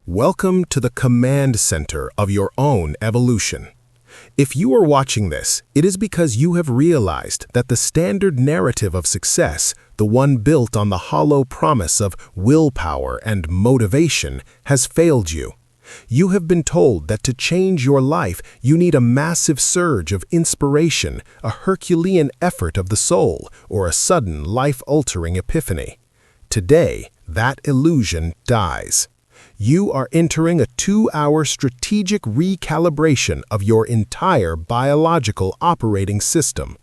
Welcome to the command center of your own evolution. If you are watching this, it is because you have realized that the standard narrative of success, the one built on the hollow promise of willpower and motivation, has failed you. You have been told that to change your life, you need a massive surge of inspiration, a Herculean effort of the soul, or a sudden life-altering epiphany. Today, that illusion dies. You are entering a 2-hour strategic recalibration of your entire biological operating system.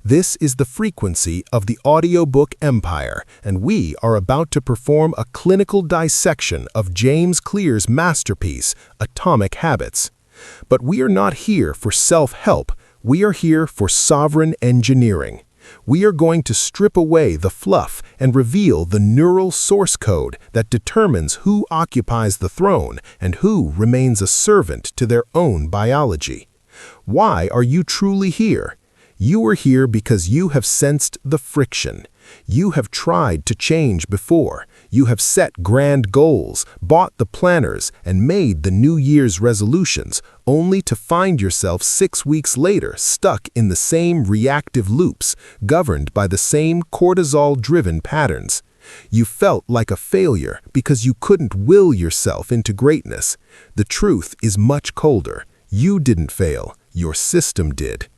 This is the frequency of the audiobook empire, and we are about to perform a clinical dissection of James Clear's masterpiece, Atomic Habits. But we are not here for self-help, we are here for sovereign engineering. We are going to strip away the fluff and reveal the neural source code that determines who occupies the throne and who remains a servant to their own biology. Why are you truly here? You are here because you have sensed the friction. You have tried to change before. You have set grand goals, bought the planners, and made the New Year's resolutions, only to find yourself 6 weeks later stuck in the same reactive loops, governed by the same cortisol-driven patterns. You felt like a failure because you couldn't will yourself into greatness. The truth is much colder. You didn't fail. Your system did.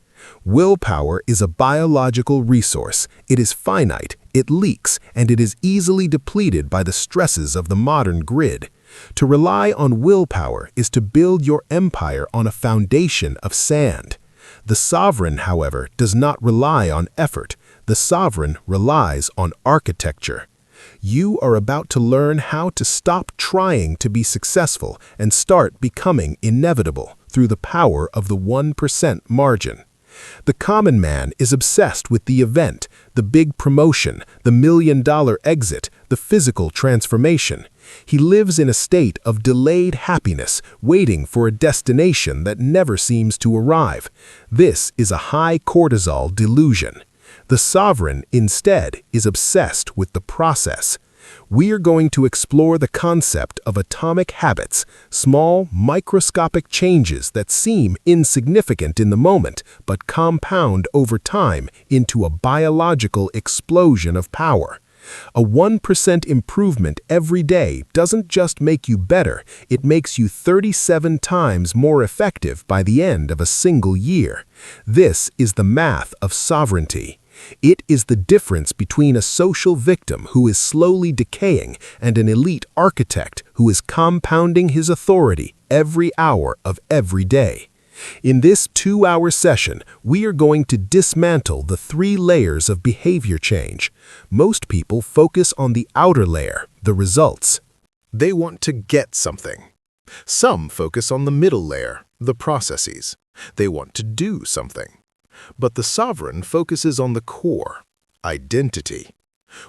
Willpower is a biological resource. It is finite, it leaks, and it is easily depleted by the stresses of the modern grid. To rely on willpower is to build your empire on a foundation of sand. The sovereign, however, does not rely on effort. The sovereign relies on architecture. You are about to learn how to stop trying to be successful and start becoming inevitable through the power of the 1% margin. The common man is obsessed with the event, the big promotion, the million-dollar exit, the physical transformation. He lives in a state of delayed happiness, waiting for a destination that never seems to arrive. This is a high cortisol delusion. The sovereign, instead, is obsessed with the process. We are going to explore the concept of atomic habits, small, microscopic changes that seem insignificant in the moment but compound over time into a biological explosion of power. A 1% improvement every day doesn't just make you better, it makes you 37 times more effective by the end of a single year. This is the math of sovereignty. It is the difference between a social victim who is slowly decaying and an elite architect who is compounding his authority every hour of every day. In this 2-hour session, we are going to dismantle the 3 layers of behavior change. Most people focus on the outer layer, the results. They want to get something. Some focus on the middle layer, the processes. They want to do something. But the sovereign focuses on the core, identity.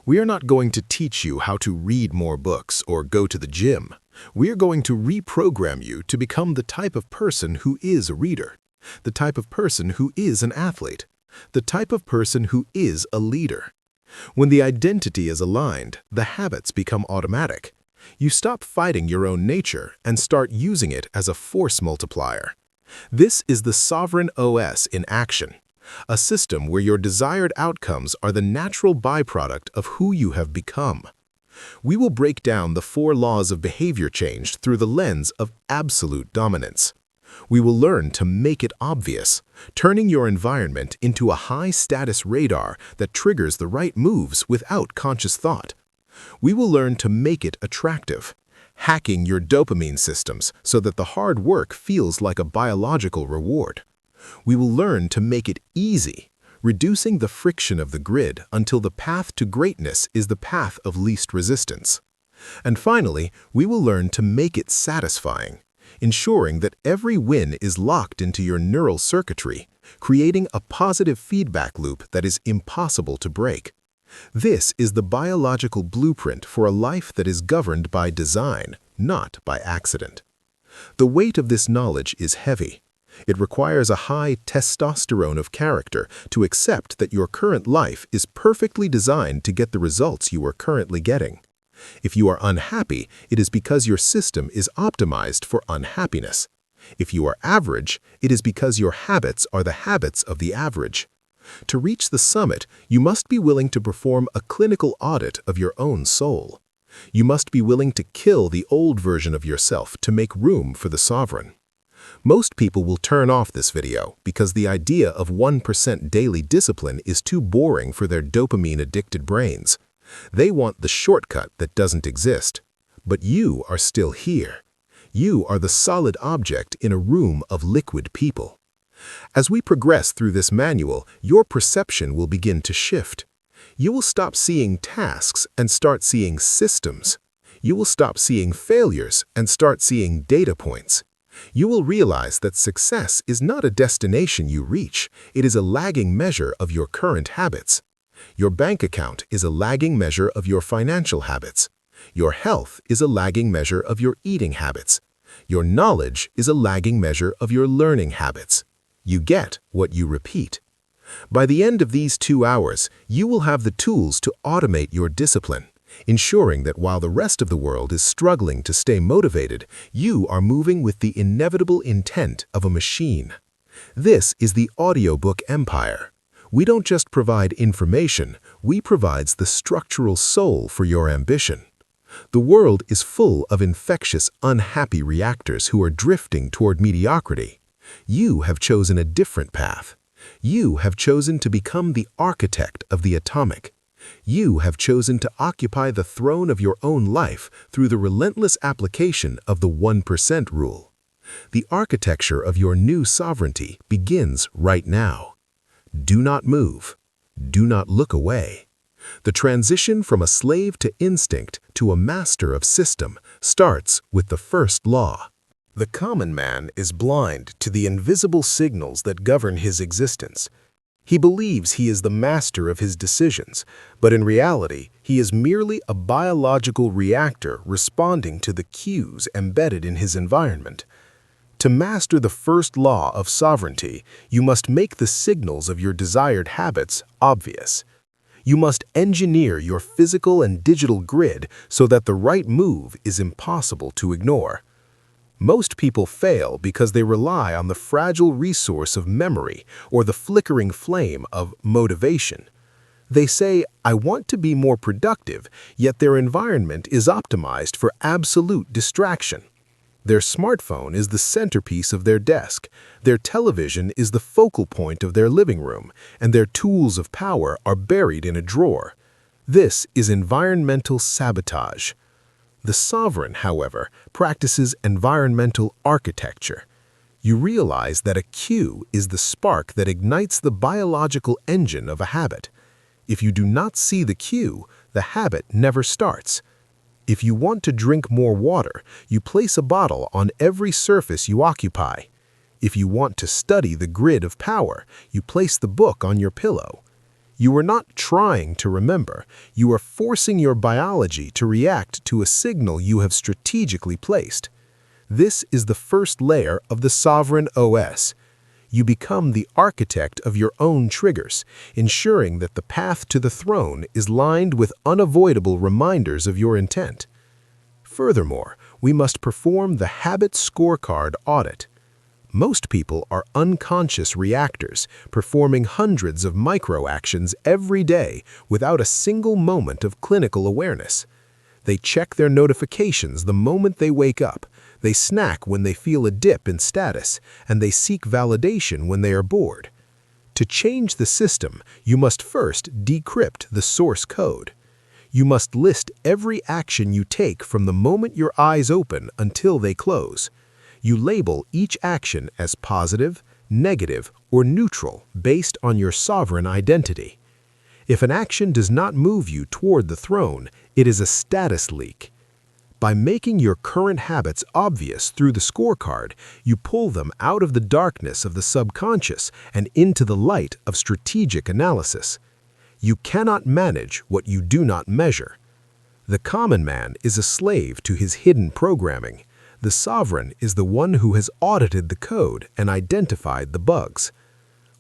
We are not going to teach you how to read more books or go to the gym. We are going to reprogram you to become the type of person who is a reader, the type of person who is an athlete, the type of person who is a leader. When the identity is aligned, the habits become automatic. You stop fighting your own nature and start using it as a force multiplier. This is the Sovereign OS in action, a system where your desired outcomes are the natural byproduct of who you have become. We will break down the 4 laws of behavior change through the lens of absolute dominance. We will learn to make it obvious, turning your environment into a high-status radar that triggers the right moves without conscious thought. We will learn to make it attractive, hacking your dopamine systems so that the hard work feels like a biological reward. We will learn to make it easy, reducing the friction of the grid until the path to greatness is the path of least resistance. And finally, we will learn to make it satisfying, ensuring that every win is locked into your neural circuitry, creating a positive feedback loop that is impossible to break. This is the biological blueprint for a life that is governed by design, not by accident. The weight of this knowledge is heavy. It requires a high testosterone of character to accept that your current life is perfectly designed to get the results you are currently getting. If you are unhappy, it is because your system is optimized for unhappiness. If you are average, it is because your habits are the habits of the average. To reach the summit, you must be willing to perform a clinical audit of your own soul. You must be willing to kill the old version of yourself to make room for the sovereign. Most people will turn off this video because the idea of 1% daily discipline is too boring for their dopamine-addicted brains. They want the shortcut that doesn't exist. But you are still here. You are the solid object in a room of liquid people. As we progress through this manual, your perception will begin to shift. You will stop seeing tasks and start seeing systems. You will stop seeing failures and start seeing data points. You will realize that success is not a destination you reach, it is a lagging measure of your current habits. Your bank account is a lagging measure of your financial habits. Your health is a lagging measure of your eating habits. Your knowledge is a lagging measure of your learning habits. You get what you repeat. By the end of these 2 hours, you will have the tools to automate your discipline, ensuring that while the rest of the world is struggling to stay motivated, you are moving with the inevitable intent of a machine. This is the audiobook empire. We don't just provide information, we provide the structural soul for your ambition. The world is full of infectious, unhappy reactors who are drifting toward mediocrity. You have chosen a different path. You have chosen to become the architect of the atomic. You have chosen to occupy the throne of your own life through the relentless application of the 1% rule. The architecture of your new sovereignty begins right now. Do not move. Do not look away. The transition from a slave to instinct to a master of system starts with the first law. The common man is blind to the invisible signals that govern his existence. He believes he is the master of his decisions, but in reality, he is merely a biological reactor responding to the cues embedded in his environment. To master the first law of sovereignty, you must make the signals of your desired habits obvious. You must engineer your physical and digital grid so that the right move is impossible to ignore. Most people fail because they rely on the fragile resource of memory or the flickering flame of motivation. They say, "I want to be more productive," yet their environment is optimized for absolute distraction. Their smartphone is the centerpiece of their desk, their television is the focal point of their living room, and their tools of power are buried in a drawer. This is environmental sabotage. The sovereign, however, practices environmental architecture. You realize that a cue is the spark that ignites the biological engine of a habit. If you do not see the cue, the habit never starts. If you want to drink more water, you place a bottle on every surface you occupy. If you want to study the grid of power, you place the book on your pillow. You are not trying to remember, you are forcing your biology to react to a signal you have strategically placed. This is the first layer of the sovereign OS. You become the architect of your own triggers, ensuring that the path to the throne is lined with unavoidable reminders of your intent. Furthermore, we must perform the habit scorecard audit. Most people are unconscious reactors, performing hundreds of micro-actions every day without a single moment of clinical awareness. They check their notifications the moment they wake up, they snack when they feel a dip in status, and they seek validation when they are bored. To change the system, you must first decrypt the source code. You must list every action you take from the moment your eyes open until they close. You label each action as positive, negative, or neutral based on your sovereign identity. If an action does not move you toward the throne, it is a status leak. By making your current habits obvious through the scorecard, you pull them out of the darkness of the subconscious and into the light of strategic analysis. You cannot manage what you do not measure. The common man is a slave to his hidden programming. The sovereign is the one who has audited the code and identified the bugs.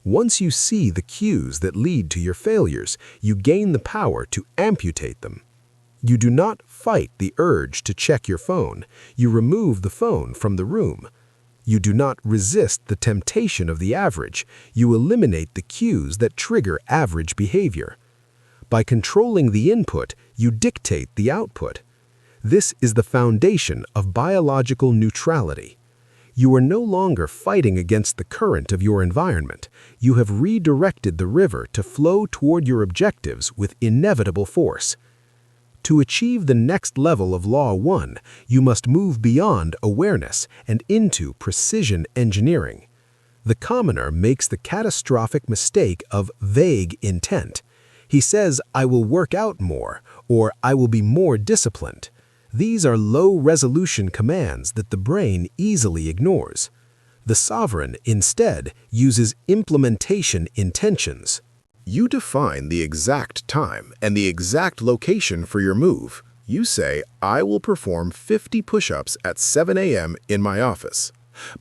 Once you see the cues that lead to your failures, you gain the power to amputate them. You do not fight the urge to check your phone. You remove the phone from the room. You do not resist the temptation of the average. You eliminate the cues that trigger average behavior. By controlling the input, you dictate the output. This is the foundation of biological neutrality. You are no longer fighting against the current of your environment. You have redirected the river to flow toward your objectives with inevitable force. To achieve the next level of Law 1, you must move beyond awareness and into precision engineering. The commoner makes the catastrophic mistake of vague intent. He says, "I will work out more," or "I will be more disciplined." These are low-resolution commands that the brain easily ignores. The sovereign, instead, uses implementation intentions. You define the exact time and the exact location for your move. You say, "I will perform 50 push-ups at 7 a.m. in my office."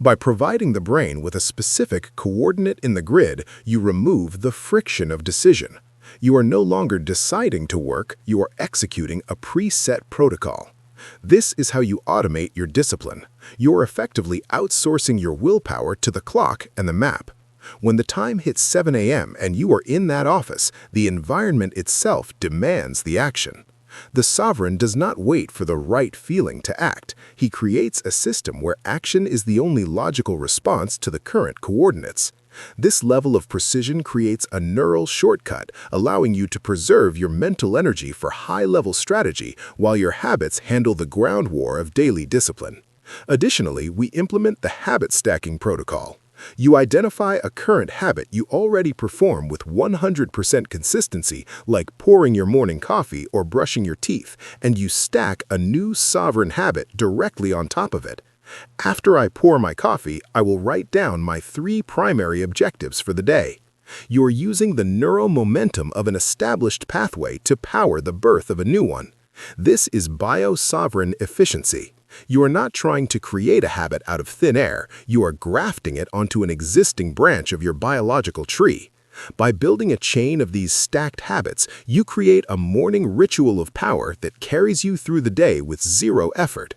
By providing the brain with a specific coordinate in the grid, you remove the friction of decision. You are no longer deciding to work, you are executing a preset protocol. This is how you automate your discipline. You're effectively outsourcing your willpower to the clock and the map. When the time hits 7 a.m. and you are in that office, the environment itself demands the action. The sovereign does not wait for the right feeling to act. He creates a system where action is the only logical response to the current coordinates. This level of precision creates a neural shortcut, allowing you to preserve your mental energy for high-level strategy while your habits handle the ground war of daily discipline. Additionally, we implement the habit stacking protocol. You identify a current habit you already perform with 100% consistency, like pouring your morning coffee or brushing your teeth, and you stack a new sovereign habit directly on top of it. After I pour my coffee, I will write down my 3 primary objectives for the day. You're using the neural momentum of an established pathway to power the birth of a new one. This is bio-sovereign efficiency. You are not trying to create a habit out of thin air, you are grafting it onto an existing branch of your biological tree. By building a chain of these stacked habits, you create a morning ritual of power that carries you through the day with zero effort.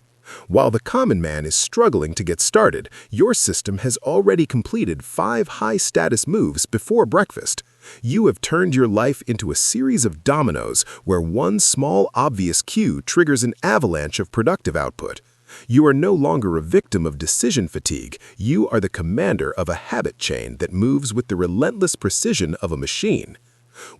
While the common man is struggling to get started, your system has already completed 5 high-status moves before breakfast. You have turned your life into a series of dominoes where one small obvious cue triggers an avalanche of productive output. You are no longer a victim of decision fatigue. You are the commander of a habit chain that moves with the relentless precision of a machine.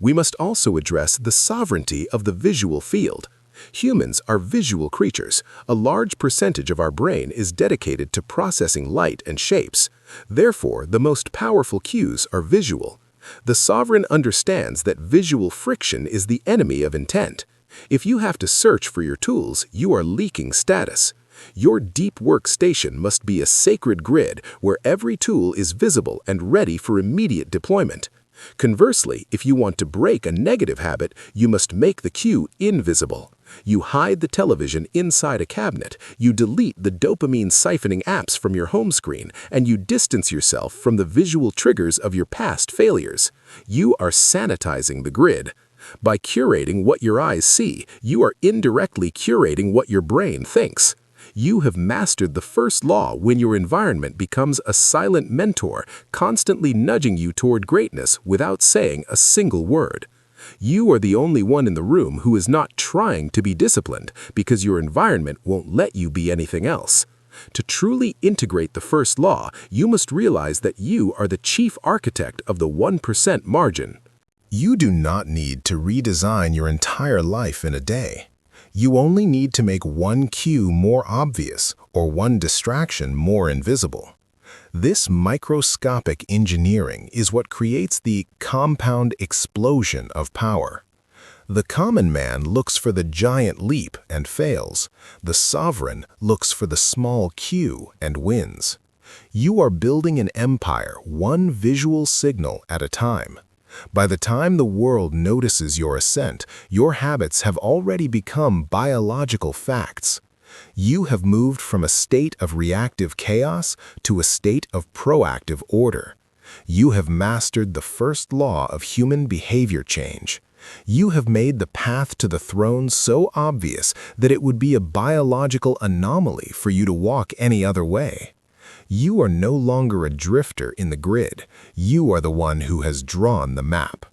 We must also address the sovereignty of the visual field. Humans are visual creatures. A large percentage of our brain is dedicated to processing light and shapes. Therefore, the most powerful cues are visual. The sovereign understands that visual friction is the enemy of intent. If you have to search for your tools, you are leaking status. Your deep workstation must be a sacred grid where every tool is visible and ready for immediate deployment. Conversely, if you want to break a negative habit, you must make the cue invisible. You hide the television inside a cabinet, you delete the dopamine siphoning apps from your home screen, and you distance yourself from the visual triggers of your past failures. You are sanitizing the grid. By curating what your eyes see, you are indirectly curating what your brain thinks. You have mastered the first law when your environment becomes a silent mentor, constantly nudging you toward greatness without saying a single word. You are the only one in the room who is not trying to be disciplined because your environment won't let you be anything else. To truly integrate the first law, you must realize that you are the chief architect of the 1% margin. You do not need to redesign your entire life in a day. You only need to make one cue more obvious or one distraction more invisible. This microscopic engineering is what creates the compound explosion of power. The common man looks for the giant leap and fails. The sovereign looks for the small cue and wins. You are building an empire, one visual signal at a time. By the time the world notices your ascent, your habits have already become biological facts. You have moved from a state of reactive chaos to a state of proactive order. You have mastered the first law of human behavior change. You have made the path to the throne so obvious that it would be a biological anomaly for you to walk any other way. You are no longer a drifter in the grid. You are the one who has drawn the map.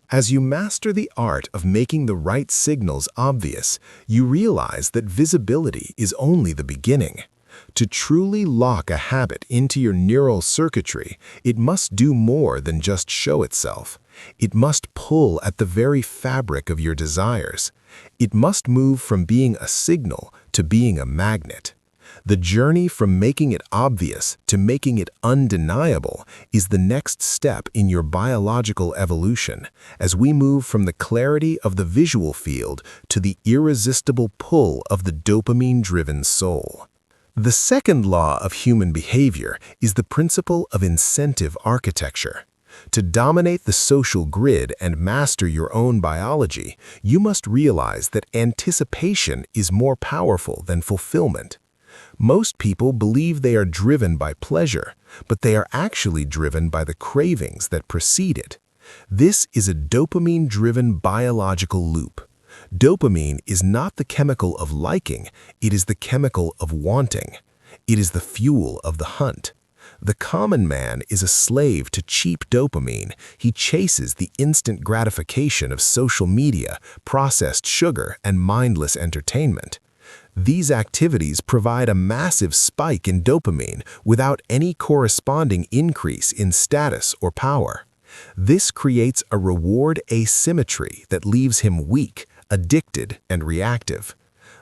As you master the art of making the right signals obvious, you realize that visibility is only the beginning. To truly lock a habit into your neural circuitry, it must do more than just show itself. It must pull at the very fabric of your desires. It must move from being a signal to being a magnet. The journey from making it obvious to making it undeniable is the next step in your biological evolution, as we move from the clarity of the visual field to the irresistible pull of the dopamine-driven soul. The second law of human behavior is the principle of incentive architecture. To dominate the social grid and master your own biology, you must realize that anticipation is more powerful than fulfillment. Most people believe they are driven by pleasure, but they are actually driven by the cravings that precede it. This is a dopamine-driven biological loop. Dopamine is not the chemical of liking, it is the chemical of wanting. It is the fuel of the hunt. The common man is a slave to cheap dopamine. He chases the instant gratification of social media, processed sugar, and mindless entertainment. These activities provide a massive spike in dopamine without any corresponding increase in status or power. This creates a reward asymmetry that leaves him weak, addicted, and reactive.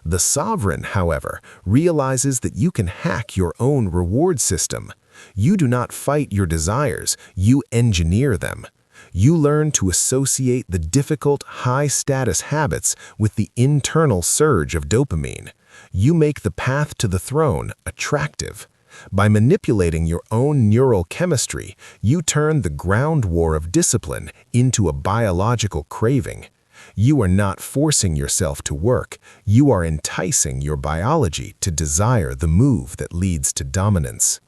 The sovereign, however, realizes that you can hack your own reward system. You do not fight your desires, you engineer them. You learn to associate the difficult, high-status habits with the internal surge of dopamine. You make the path to the throne attractive. By manipulating your own neural chemistry, you turn the ground war of discipline into a biological craving. You are not forcing yourself to work, you are enticing your biology to desire the move that leads to dominance.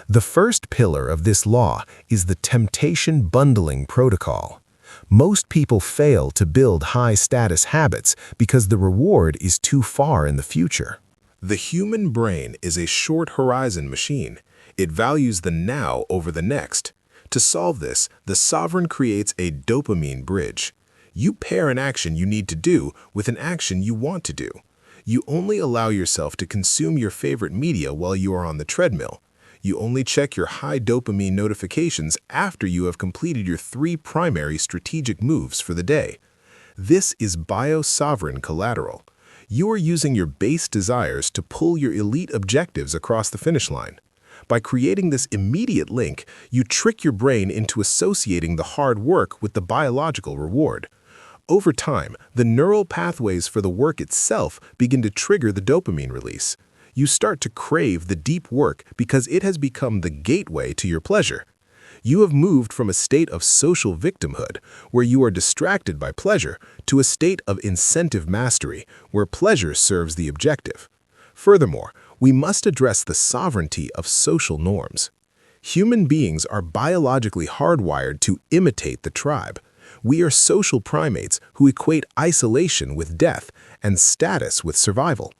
The first pillar of this law is the temptation bundling protocol. Most people fail to build high-status habits because the reward is too far in the future. The human brain is a short-horizon machine. It values the now over the next. To solve this, the sovereign creates a dopamine bridge. You pair an action you need to do with an action you want to do. You only allow yourself to consume your favorite media while you are on the treadmill. You only check your high dopamine notifications after you have completed your 3 primary strategic moves for the day. This is bio-sovereign collateral. You are using your base desires to pull your elite objectives across the finish line. By creating this immediate link, you trick your brain into associating the hard work with the biological reward. Over time, the neural pathways for the work itself begin to trigger the dopamine release. You start to crave the deep work because it has become the gateway to your pleasure. You have moved from a state of social victimhood, where you are distracted by pleasure, to a state of incentive mastery, where pleasure serves the objective. Furthermore, we must address the sovereignty of social norms. Human beings are biologically hardwired to imitate the tribe. We are social primates who equate isolation with death and status with survival.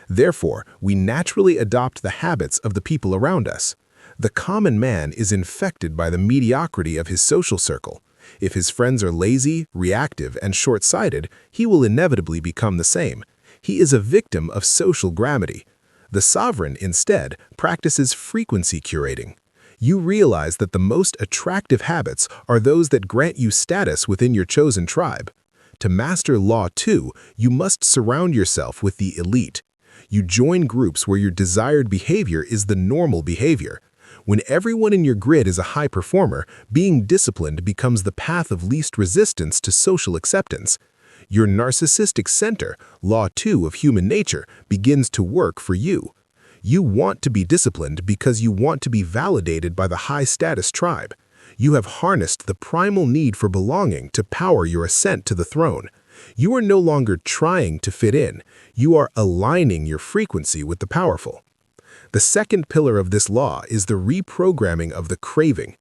Therefore, we naturally adopt the habits of the people around us. The common man is infected by the mediocrity of his social circle. If his friends are lazy, reactive, and short-sighted, he will inevitably become the same. He is a victim of social gravity. The sovereign, instead, practices frequency curating. You realize that the most attractive habits are those that grant you status within your chosen tribe. To master Law 2, you must surround yourself with the elite. You join groups where your desired behavior is the normal behavior. When everyone in your grid is a high performer, being disciplined becomes the path of least resistance to social acceptance. Your narcissistic center, Law 2 of human nature, begins to work for you. You want to be disciplined because you want to be validated by the high-status tribe. You have harnessed the primal need for belonging to power your ascent to the throne. You are no longer trying to fit in. You are aligning your frequency with the powerful. The second pillar of this law is the reprogramming of the craving.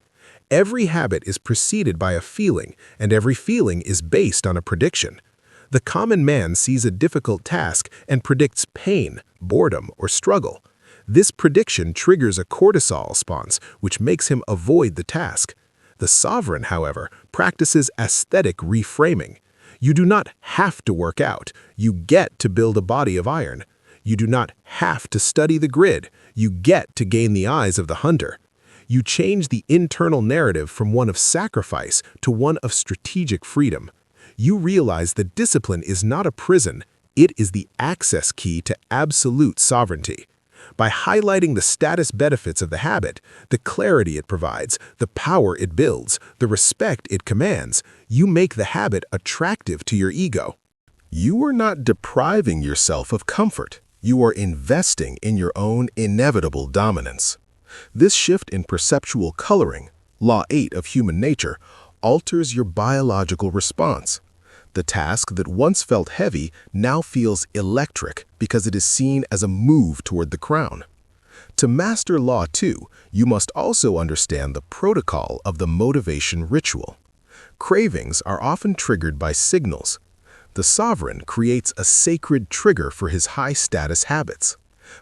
Every habit is preceded by a feeling, and every feeling is based on a prediction. The common man sees a difficult task and predicts pain, boredom, or struggle. This prediction triggers a cortisol response, which makes him avoid the task. The sovereign, however, practices aesthetic reframing. You do not have to work out. You get to build a body of iron. You do not have to study the grid. You get to gain the eyes of the hunter. You change the internal narrative from one of sacrifice to one of strategic freedom. You realize that discipline is not a prison. It is the access key to absolute sovereignty. By highlighting the status benefits of the habit, the clarity it provides, the power it builds, the respect it commands, you make the habit attractive to your ego. You are not depriving yourself of comfort. You are investing in your own inevitable dominance. This shift in perceptual coloring, Law 8 of human nature, alters your biological response. The task that once felt heavy now feels electric because it is seen as a move toward the crown. To master Law 2, you must also understand the protocol of the motivation ritual. Cravings are often triggered by signals. The sovereign creates a sacred trigger for his high-status habits.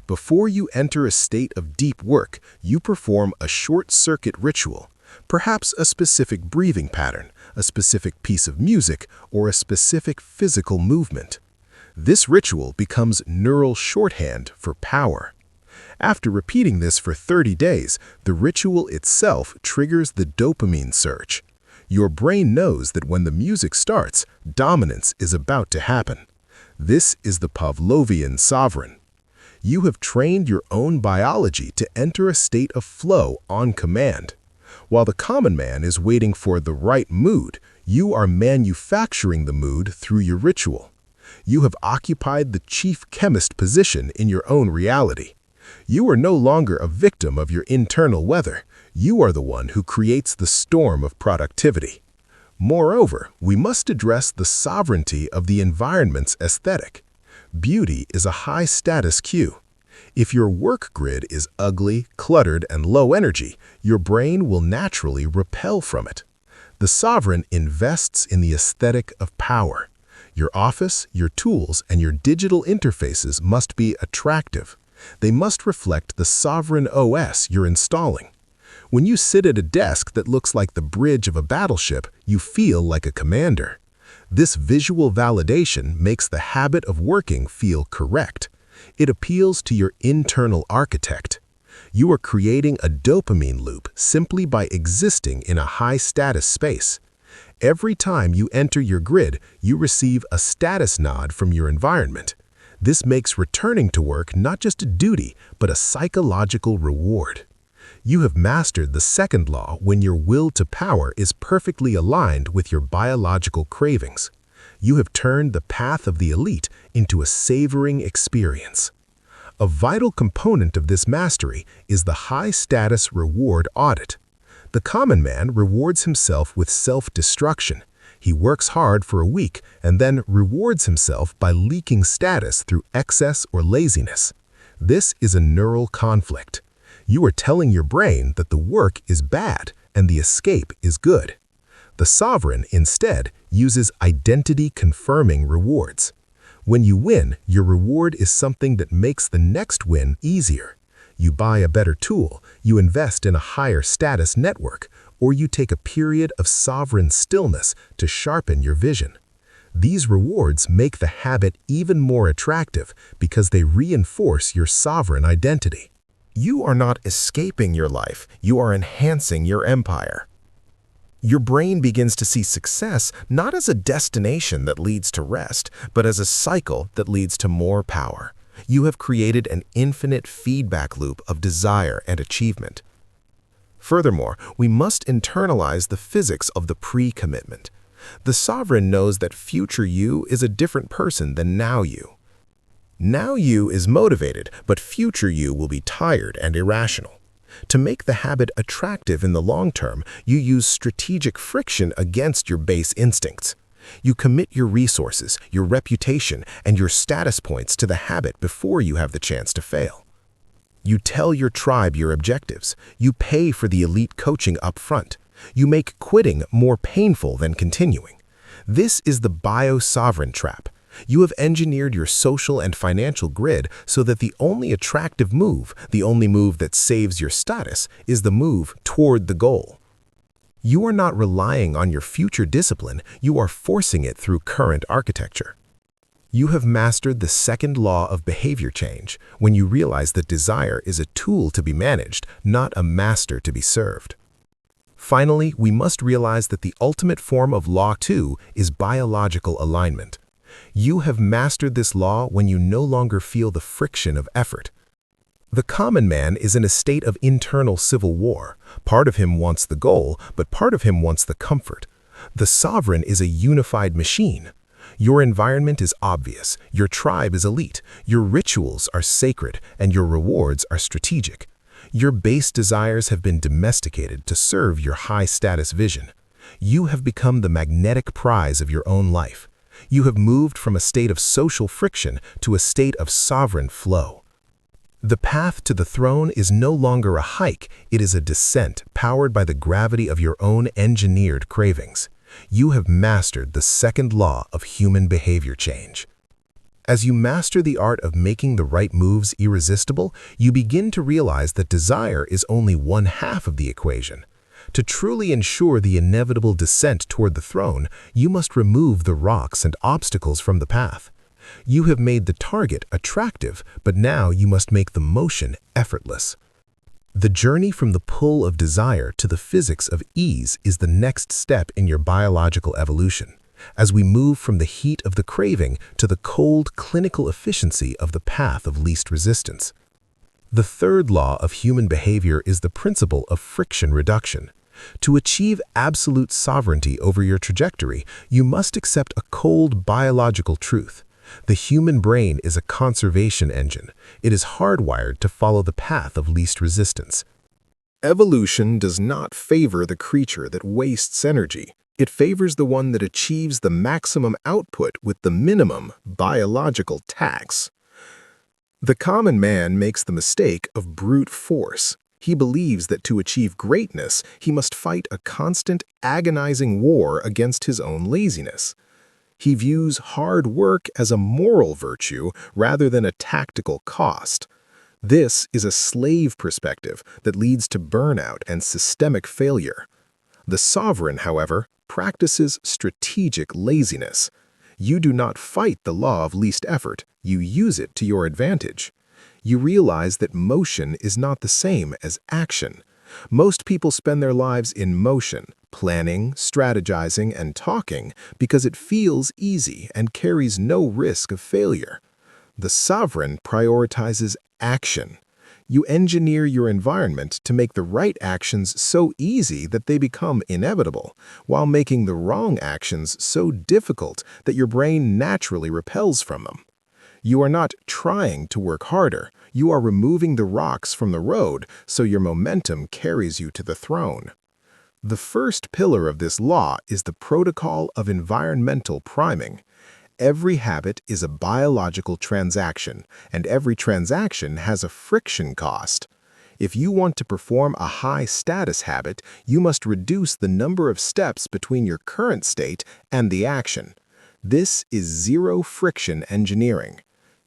Before you enter a state of deep work, you perform a short-circuit ritual, perhaps a specific breathing pattern, a specific piece of music, or a specific physical movement. This ritual becomes neural shorthand for power. After repeating this for 30 days, the ritual itself triggers the dopamine surge. Your brain knows that when the music starts, dominance is about to happen. This is the Pavlovian sovereign. You have trained your own biology to enter a state of flow on command. While the common man is waiting for the right mood, you are manufacturing the mood through your ritual. You have occupied the chief chemist position in your own reality. You are no longer a victim of your internal weather. You are the one who creates the storm of productivity. Moreover, we must address the sovereignty of the environment's aesthetic. Beauty is a high-status cue. If your work grid is ugly, cluttered, and low energy, your brain will naturally repel from it. The sovereign invests in the aesthetic of power. Your office, your tools, and your digital interfaces must be attractive. They must reflect the sovereign OS you're installing. When you sit at a desk that looks like the bridge of a battleship, you feel like a commander. This visual validation makes the habit of working feel correct. It appeals to your internal architect. You are creating a dopamine loop simply by existing in a high-status space. Every time you enter your grid, you receive a status nod from your environment. This makes returning to work not just a duty, but a psychological reward. You have mastered the second law when your will to power is perfectly aligned with your biological cravings. You have turned the path of the elite into a savoring experience. A vital component of this mastery is the high-status reward audit. The common man rewards himself with self-destruction. He works hard for a week and then rewards himself by leaking status through excess or laziness. This is a neural conflict. You are telling your brain that the work is bad and the escape is good. The sovereign, instead, uses identity-confirming rewards. When you win, your reward is something that makes the next win easier. You buy a better tool, you invest in a higher status network, or you take a period of sovereign stillness to sharpen your vision. These rewards make the habit even more attractive because they reinforce your sovereign identity. You are not escaping your life, you are enhancing your empire. Your brain begins to see success not as a destination that leads to rest, but as a cycle that leads to more power. You have created an infinite feedback loop of desire and achievement. Furthermore, we must internalize the physics of the pre-commitment. The sovereign knows that future you is a different person than now you. Now you is motivated, but future you will be tired and irrational. To make the habit attractive in the long term, you use strategic friction against your base instincts. You commit your resources, your reputation, and your status points to the habit before you have the chance to fail. You tell your tribe your objectives. You pay for the elite coaching up front. You make quitting more painful than continuing. This is the bio-sovereign trap. You have engineered your social and financial grid so that the only attractive move, the only move that saves your status, is the move toward the goal. You are not relying on your future discipline, you are forcing it through current architecture. You have mastered the second law of behavior change when you realize that desire is a tool to be managed, not a master to be served. Finally, we must realize that the ultimate form of Law 2 is biological alignment. You have mastered this law when you no longer feel the friction of effort. The common man is in a state of internal civil war. Part of him wants the goal, but part of him wants the comfort. The sovereign is a unified machine. Your environment is obvious, your tribe is elite, your rituals are sacred, and your rewards are strategic. Your base desires have been domesticated to serve your high-status vision. You have become the magnetic prize of your own life. You have moved from a state of social friction to a state of sovereign flow. The path to the throne is no longer a hike, it is a descent powered by the gravity of your own engineered cravings. You have mastered the second law of human behavior change. As you master the art of making the right moves irresistible, you begin to realize that desire is only one half of the equation. To truly ensure the inevitable descent toward the throne, you must remove the rocks and obstacles from the path. You have made the target attractive, but now you must make the motion effortless. The journey from the pull of desire to the physics of ease is the next step in your biological evolution, as we move from the heat of the craving to the cold, clinical efficiency of the path of least resistance. The third law of human behavior is the principle of friction reduction. To achieve absolute sovereignty over your trajectory, you must accept a cold biological truth. The human brain is a conservation engine. It is hardwired to follow the path of least resistance. Evolution does not favor the creature that wastes energy. It favors the one that achieves the maximum output with the minimum biological tax. The common man makes the mistake of brute force. He believes that to achieve greatness, he must fight a constant, agonizing war against his own laziness. He views hard work as a moral virtue rather than a tactical cost. This is a slave perspective that leads to burnout and systemic failure. The sovereign, however, practices strategic laziness. You do not fight the law of least effort, you use it to your advantage. You realize that motion is not the same as action. Most people spend their lives in motion, planning, strategizing, and talking because it feels easy and carries no risk of failure. The sovereign prioritizes action. You engineer your environment to make the right actions so easy that they become inevitable, while making the wrong actions so difficult that your brain naturally repels from them. You are not trying to work harder, you are removing the rocks from the road so your momentum carries you to the throne. The first pillar of this law is the protocol of environmental priming. Every habit is a biological transaction, and every transaction has a friction cost. If you want to perform a high-status habit, you must reduce the number of steps between your current state and the action. This is zero-friction engineering.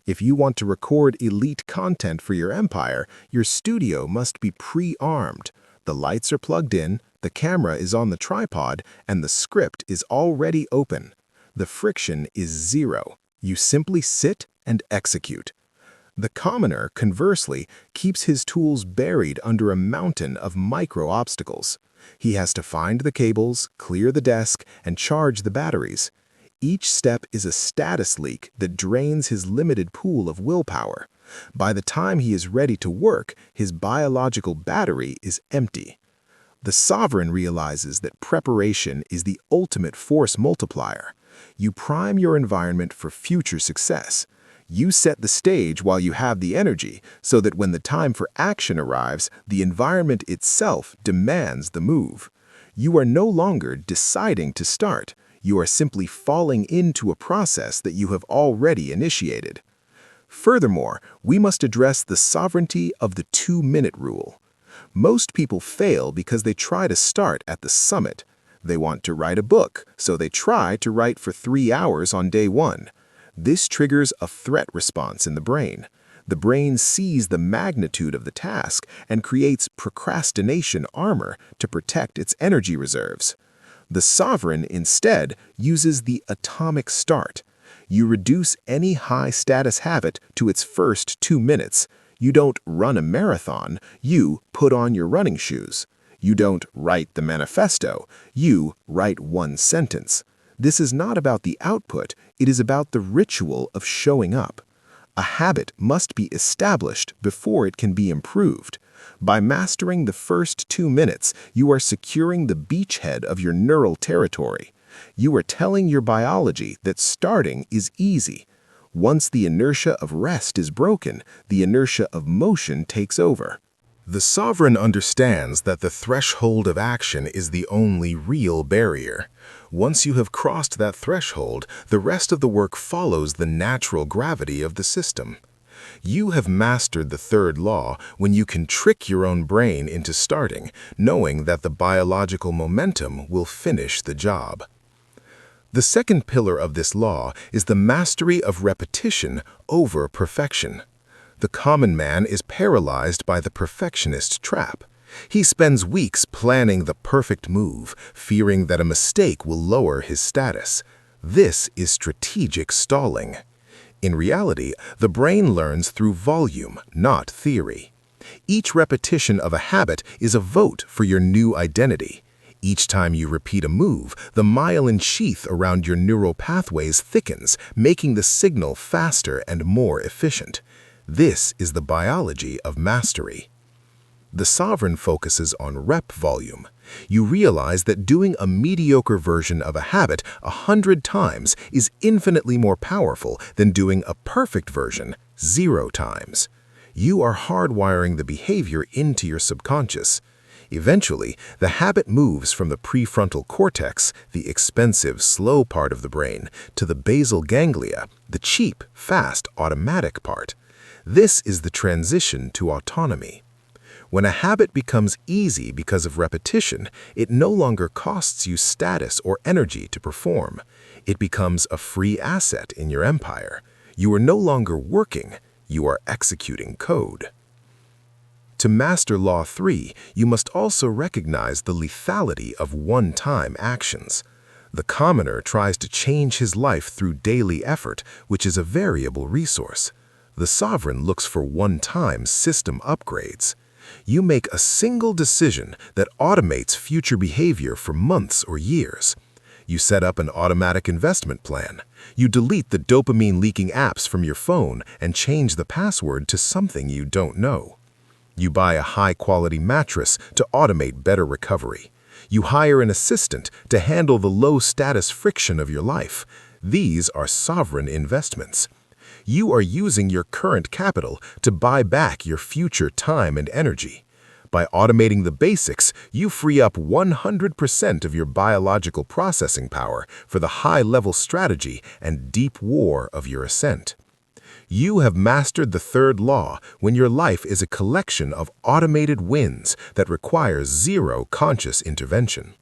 If you want to record elite content for your empire, your studio must be pre-armed. The lights are plugged in, the camera is on the tripod, and the script is already open. The friction is zero. You simply sit and execute. The commoner, conversely, keeps his tools buried under a mountain of micro-obstacles. He has to find the cables, clear the desk, and charge the batteries. Each step is a status leak that drains his limited pool of willpower. By the time he is ready to work, his biological battery is empty. The sovereign realizes that preparation is the ultimate force multiplier. You prime your environment for future success. You set the stage while you have the energy, so that when the time for action arrives, the environment itself demands the move. You are no longer deciding to start. You are simply falling into a process that you have already initiated. Furthermore, we must address the sovereignty of the 2-minute rule. Most people fail because they try to start at the summit. They want to write a book, so they try to write for 3 hours on day 1. This triggers a threat response in the brain. The brain sees the magnitude of the task and creates procrastination armor to protect its energy reserves. The sovereign, instead, uses the atomic start. You reduce any high-status habit to its first 2 minutes. You don't run a marathon, you put on your running shoes. You don't write the manifesto, you write 1 sentence. This is not about the output, it is about the ritual of showing up. A habit must be established before it can be improved. By mastering the first 2 minutes, you are securing the beachhead of your neural territory. You are telling your biology that starting is easy. Once the inertia of rest is broken, the inertia of motion takes over. The sovereign understands that the threshold of action is the only real barrier. Once you have crossed that threshold, the rest of the work follows the natural gravity of the system. You have mastered the third law when you can trick your own brain into starting, knowing that the biological momentum will finish the job. The second pillar of this law is the mastery of repetition over perfection. The common man is paralyzed by the perfectionist trap. He spends weeks planning the perfect move, fearing that a mistake will lower his status. This is strategic stalling. In reality, the brain learns through volume, not theory. Each repetition of a habit is a vote for your new identity. Each time you repeat a move, the myelin sheath around your neural pathways thickens, making the signal faster and more efficient. This is the biology of mastery. The sovereign focuses on rep volume. You realize that doing a mediocre version of a habit 100 times is infinitely more powerful than doing a perfect version 0 times. You are hardwiring the behavior into your subconscious. Eventually, the habit moves from the prefrontal cortex, the expensive, slow part of the brain, to the basal ganglia, the cheap, fast, automatic part. This is the transition to autonomy. When a habit becomes easy because of repetition, it no longer costs you status or energy to perform. It becomes a free asset in your empire. You are no longer working, you are executing code. To master Law 3, you must also recognize the lethality of one-time actions. The commoner tries to change his life through daily effort, which is a variable resource. The sovereign looks for one-time system upgrades. You make a single decision that automates future behavior for months or years. You set up an automatic investment plan. You delete the dopamine-leaking apps from your phone and change the password to something you don't know. You buy a high-quality mattress to automate better recovery. You hire an assistant to handle the low-status friction of your life. These are sovereign investments. You are using your current capital to buy back your future time and energy. By automating the basics, you free up 100% of your biological processing power for the high-level strategy and deep war of your ascent. You have mastered the third law when your life is a collection of automated wins that requires zero conscious intervention.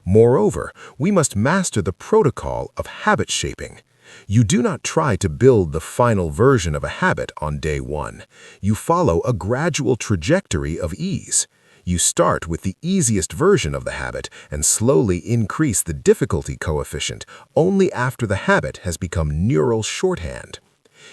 Moreover, we must master the protocol of habit shaping. You do not try to build the final version of a habit on day 1. You follow a gradual trajectory of ease. You start with the easiest version of the habit and slowly increase the difficulty coefficient only after the habit has become neural shorthand.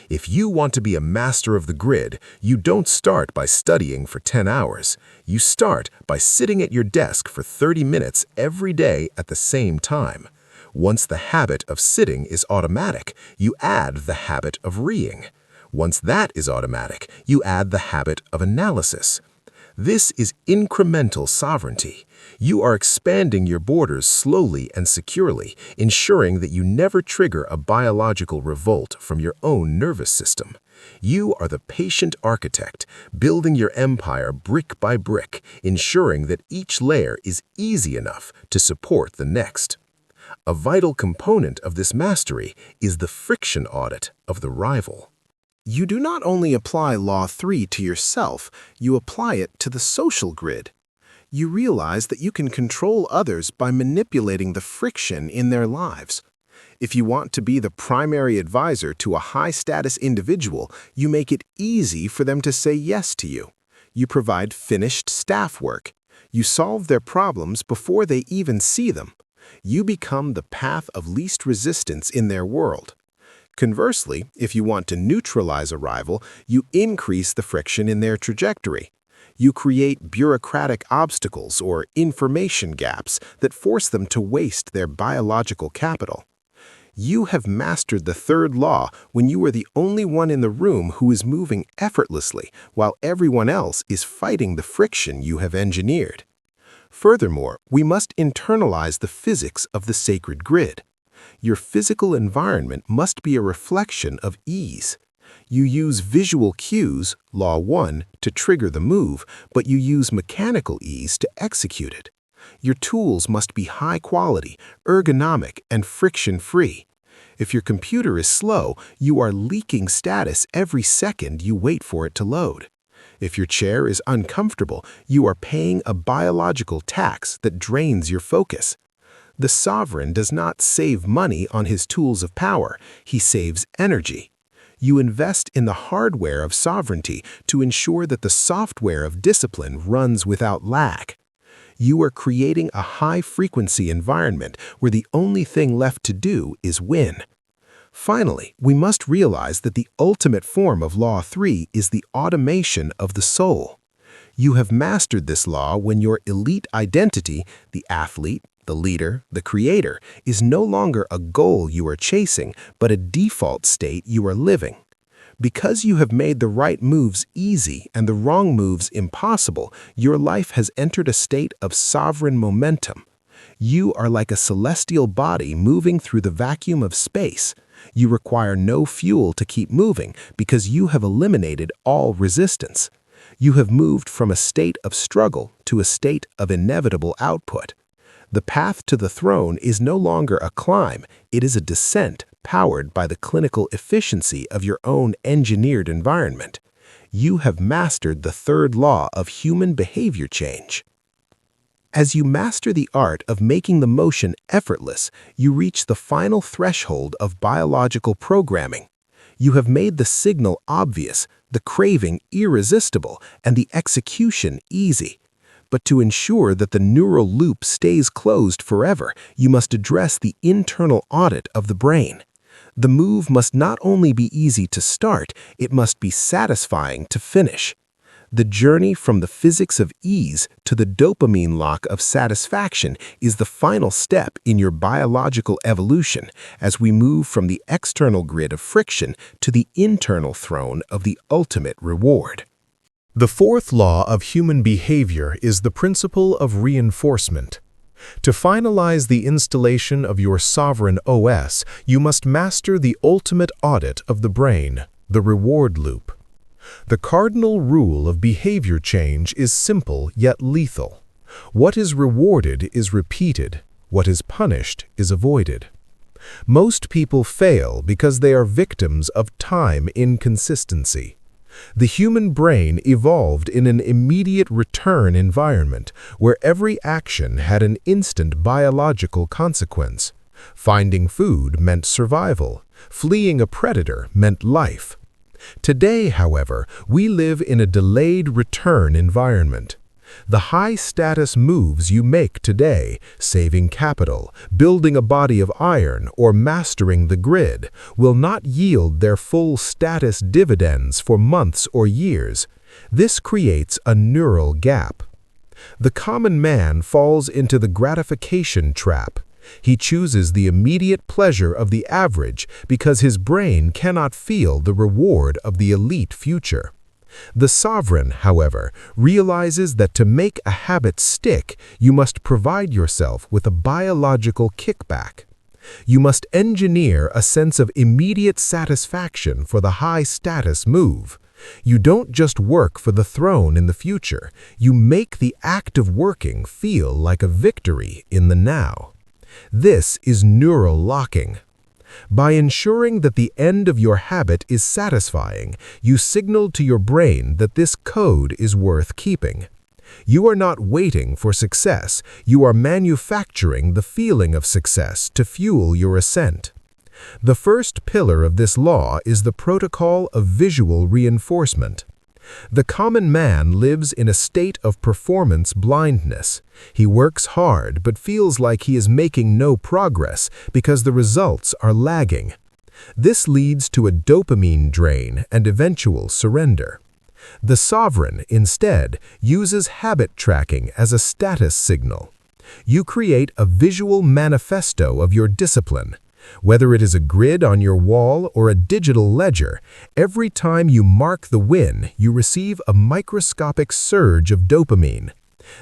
If you want to be a master of the grid, you don't start by studying for 10 hours. You start by sitting at your desk for 30 minutes every day at the same time. Once the habit of sitting is automatic, you add the habit of reading. Once that is automatic, you add the habit of analysis. This is incremental sovereignty. You are expanding your borders slowly and securely, ensuring that you never trigger a biological revolt from your own nervous system. You are the patient architect, building your empire brick by brick, ensuring that each layer is easy enough to support the next. A vital component of this mastery is the friction audit of the rival. You do not only apply Law 3 to yourself, you apply it to the social grid. You realize that you can control others by manipulating the friction in their lives. If you want to be the primary advisor to a high-status individual, you make it easy for them to say yes to you. You provide finished staff work. You solve their problems before they even see them. You become the path of least resistance in their world. Conversely, if you want to neutralize a rival, you increase the friction in their trajectory. You create bureaucratic obstacles or information gaps that force them to waste their biological capital. You have mastered the third law when you are the only one in the room who is moving effortlessly while everyone else is fighting the friction you have engineered. Furthermore, we must internalize the physics of the sacred grid. Your physical environment must be a reflection of ease. You use visual cues, Law 1, to trigger the move, but you use mechanical ease to execute it. Your tools must be high quality, ergonomic, and friction-free. If your computer is slow, you are leaking status every second you wait for it to load. If your chair is uncomfortable, you are paying a biological tax that drains your focus. The sovereign does not save money on his tools of power, he saves energy. You invest in the hardware of sovereignty to ensure that the software of discipline runs without lag. You are creating a high-frequency environment where the only thing left to do is win. Finally, we must realize that the ultimate form of Law 3 is the automation of the soul. You have mastered this law when your elite identity, the athlete, the leader, the creator, is no longer a goal you are chasing, but a default state you are living. Because you have made the right moves easy and the wrong moves impossible, your life has entered a state of sovereign momentum. You are like a celestial body moving through the vacuum of space. You require no fuel to keep moving because you have eliminated all resistance. You have moved from a state of struggle to a state of inevitable output. The path to the throne is no longer a climb, it is a descent powered by the clinical efficiency of your own engineered environment. You have mastered the third law of human behavior change. As you master the art of making the motion effortless, you reach the final threshold of biological programming. You have made the signal obvious, the craving irresistible, and the execution easy. But to ensure that the neural loop stays closed forever, you must address the internal audit of the brain. The move must not only be easy to start, it must be satisfying to finish. The journey from the physics of ease to the dopamine lock of satisfaction is the final step in your biological evolution as we move from the external grid of friction to the internal throne of the ultimate reward. The fourth law of human behavior is the principle of reinforcement. To finalize the installation of your sovereign OS, you must master the ultimate audit of the brain, the reward loop. The cardinal rule of behavior change is simple yet lethal. What is rewarded is repeated. What is punished is avoided. Most people fail because they are victims of time inconsistency. The human brain evolved in an immediate return environment where every action had an instant biological consequence. Finding food meant survival. Fleeing a predator meant life. Today, however, we live in a delayed return environment. The high-status moves you make today, saving capital, building a body of iron, or mastering the grid, will not yield their full status dividends for months or years. This creates a neural gap. The common man falls into the gratification trap. He chooses the immediate pleasure of the average because his brain cannot feel the reward of the elite future. The sovereign, however, realizes that to make a habit stick, you must provide yourself with a biological kickback. You must engineer a sense of immediate satisfaction for the high-status move. You don't just work for the throne in the future, you make the act of working feel like a victory in the now. This is neural locking. By ensuring that the end of your habit is satisfying, you signal to your brain that this code is worth keeping. You are not waiting for success, you are manufacturing the feeling of success to fuel your ascent. The first pillar of this law is the protocol of visual reinforcement. The common man lives in a state of performance blindness. He works hard but feels like he is making no progress because the results are lagging. This leads to a dopamine drain and eventual surrender. The sovereign, instead, uses habit tracking as a status signal. You create a visual manifesto of your discipline. Whether it is a grid on your wall or a digital ledger, every time you mark the win, you receive a microscopic surge of dopamine.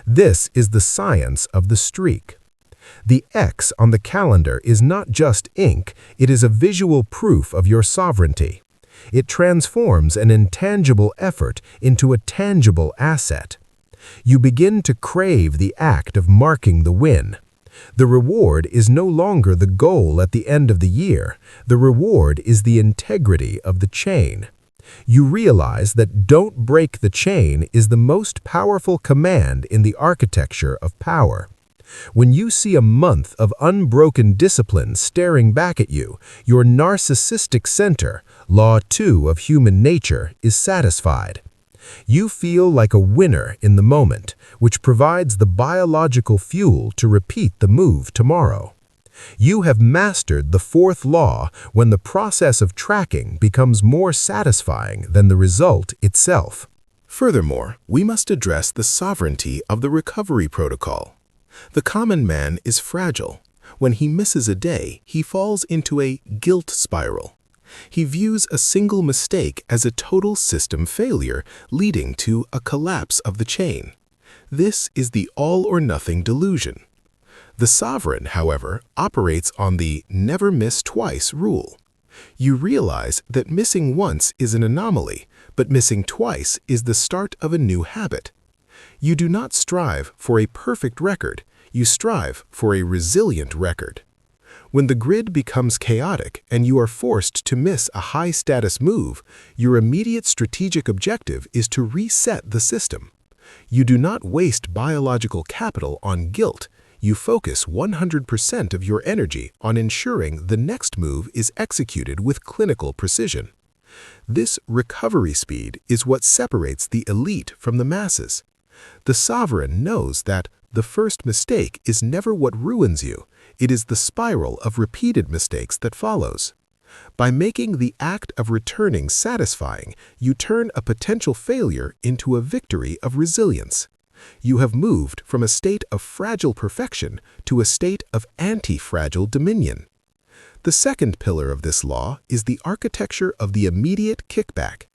This is the science of the streak. The X on the calendar is not just ink, it is a visual proof of your sovereignty. It transforms an intangible effort into a tangible asset. You begin to crave the act of marking the win. The reward is no longer the goal at the end of the year. The reward is the integrity of the chain. You realize that "don't break the chain" is the most powerful command in the architecture of power. When you see a month of unbroken discipline staring back at you, your narcissistic center, law 2 of human nature, is satisfied. You feel like a winner in the moment, which provides the biological fuel to repeat the move tomorrow. You have mastered the fourth law when the process of tracking becomes more satisfying than the result itself. Furthermore, we must address the sovereignty of the recovery protocol. The common man is fragile. When he misses a day, he falls into a guilt spiral. He views a single mistake as a total system failure, leading to a collapse of the chain. This is the all-or-nothing delusion. The sovereign, however, operates on the "never miss twice" rule. You realize that missing once is an anomaly, but missing twice is the start of a new habit. You do not strive for a perfect record, you strive for a resilient record. When the grid becomes chaotic and you are forced to miss a high-status move, your immediate strategic objective is to reset the system. You do not waste biological capital on guilt. You focus 100% of your energy on ensuring the next move is executed with clinical precision. This recovery speed is what separates the elite from the masses. The sovereign knows that the first mistake is never what ruins you. It is the spiral of repeated mistakes that follows. By making the act of returning satisfying, you turn a potential failure into a victory of resilience. You have moved from a state of fragile perfection to a state of anti-fragile dominion. The second pillar of this law is the architecture of the immediate kickback.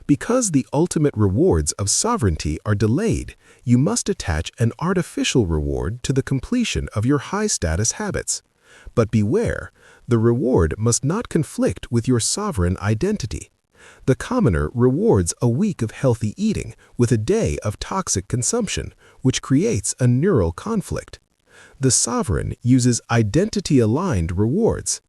Because the ultimate rewards of sovereignty are delayed, you must attach an artificial reward to the completion of your high-status habits. But beware, the reward must not conflict with your sovereign identity. The commoner rewards a week of healthy eating with a day of toxic consumption, which creates a neural conflict. The sovereign uses identity-aligned rewards.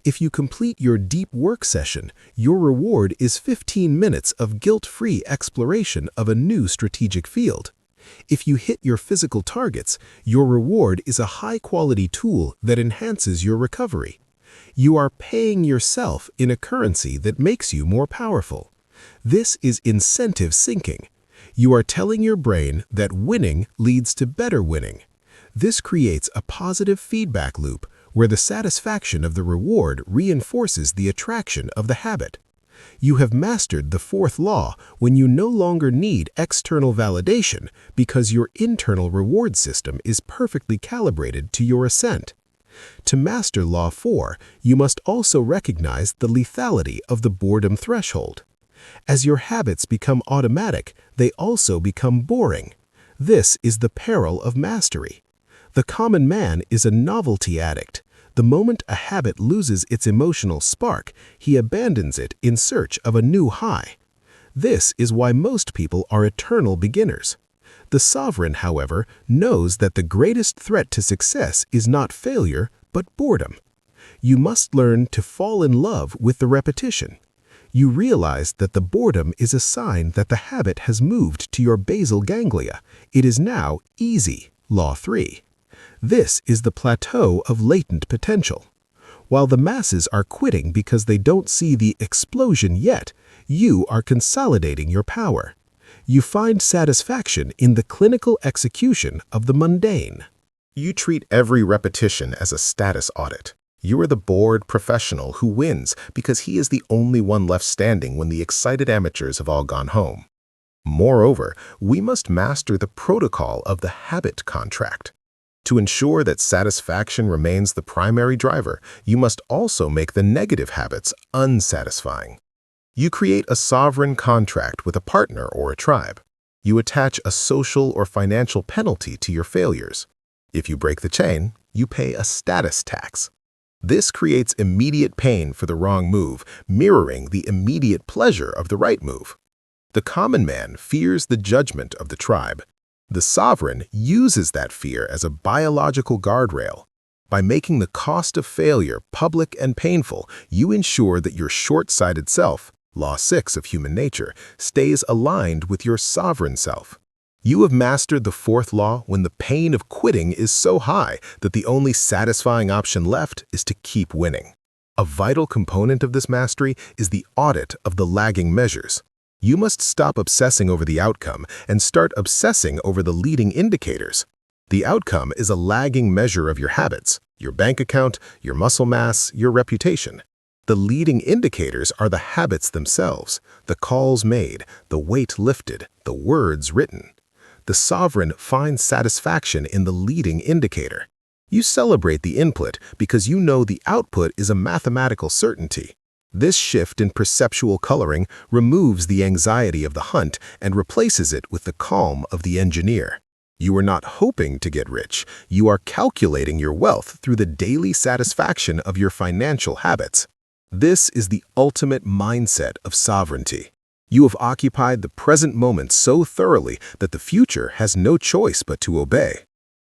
If you complete your deep work session, your reward is 15 minutes of guilt-free exploration of a new strategic field. If you hit your physical targets, your reward is a high-quality tool that enhances your recovery. You are paying yourself in a currency that makes you more powerful. This is incentive sinking. You are telling your brain that winning leads to better winning. This creates a positive feedback loop where the satisfaction of the reward reinforces the attraction of the habit. You have mastered the fourth law when you no longer need external validation because your internal reward system is perfectly calibrated to your ascent. To master Law 4, you must also recognize the lethality of the boredom threshold. As your habits become automatic, they also become boring. This is the peril of mastery. The common man is a novelty addict. The moment a habit loses its emotional spark, he abandons it in search of a new high. This is why most people are eternal beginners. The sovereign, however, knows that the greatest threat to success is not failure, but boredom. You must learn to fall in love with the repetition. You realize that the boredom is a sign that the habit has moved to your basal ganglia. It is now easy. Law 3. This is the plateau of latent potential. While the masses are quitting because they don't see the explosion yet, you are consolidating your power. You find satisfaction in the clinical execution of the mundane. You treat every repetition as a status audit. You are the bored professional who wins because he is the only one left standing when the excited amateurs have all gone home. Moreover, we must master the protocol of the habit contract. To ensure that satisfaction remains the primary driver, you must also make the negative habits unsatisfying. You create a sovereign contract with a partner or a tribe. You attach a social or financial penalty to your failures. If you break the chain, you pay a status tax. This creates immediate pain for the wrong move, mirroring the immediate pleasure of the right move. The common man fears the judgment of the tribe. The sovereign uses that fear as a biological guardrail. By making the cost of failure public and painful, you ensure that your short-sighted self, Law 6 of human nature, stays aligned with your sovereign self. You have mastered the fourth law when the pain of quitting is so high that the only satisfying option left is to keep winning. A vital component of this mastery is the audit of the lagging measures. You must stop obsessing over the outcome and start obsessing over the leading indicators. The outcome is a lagging measure of your habits, your bank account, your muscle mass, your reputation. The leading indicators are the habits themselves, the calls made, the weight lifted, the words written. The sovereign finds satisfaction in the leading indicator. You celebrate the input because you know the output is a mathematical certainty. This shift in perceptual coloring removes the anxiety of the hunt and replaces it with the calm of the engineer. You are not hoping to get rich. You are calculating your wealth through the daily satisfaction of your financial habits. This is the ultimate mindset of sovereignty. You have occupied the present moment so thoroughly that the future has no choice but to obey.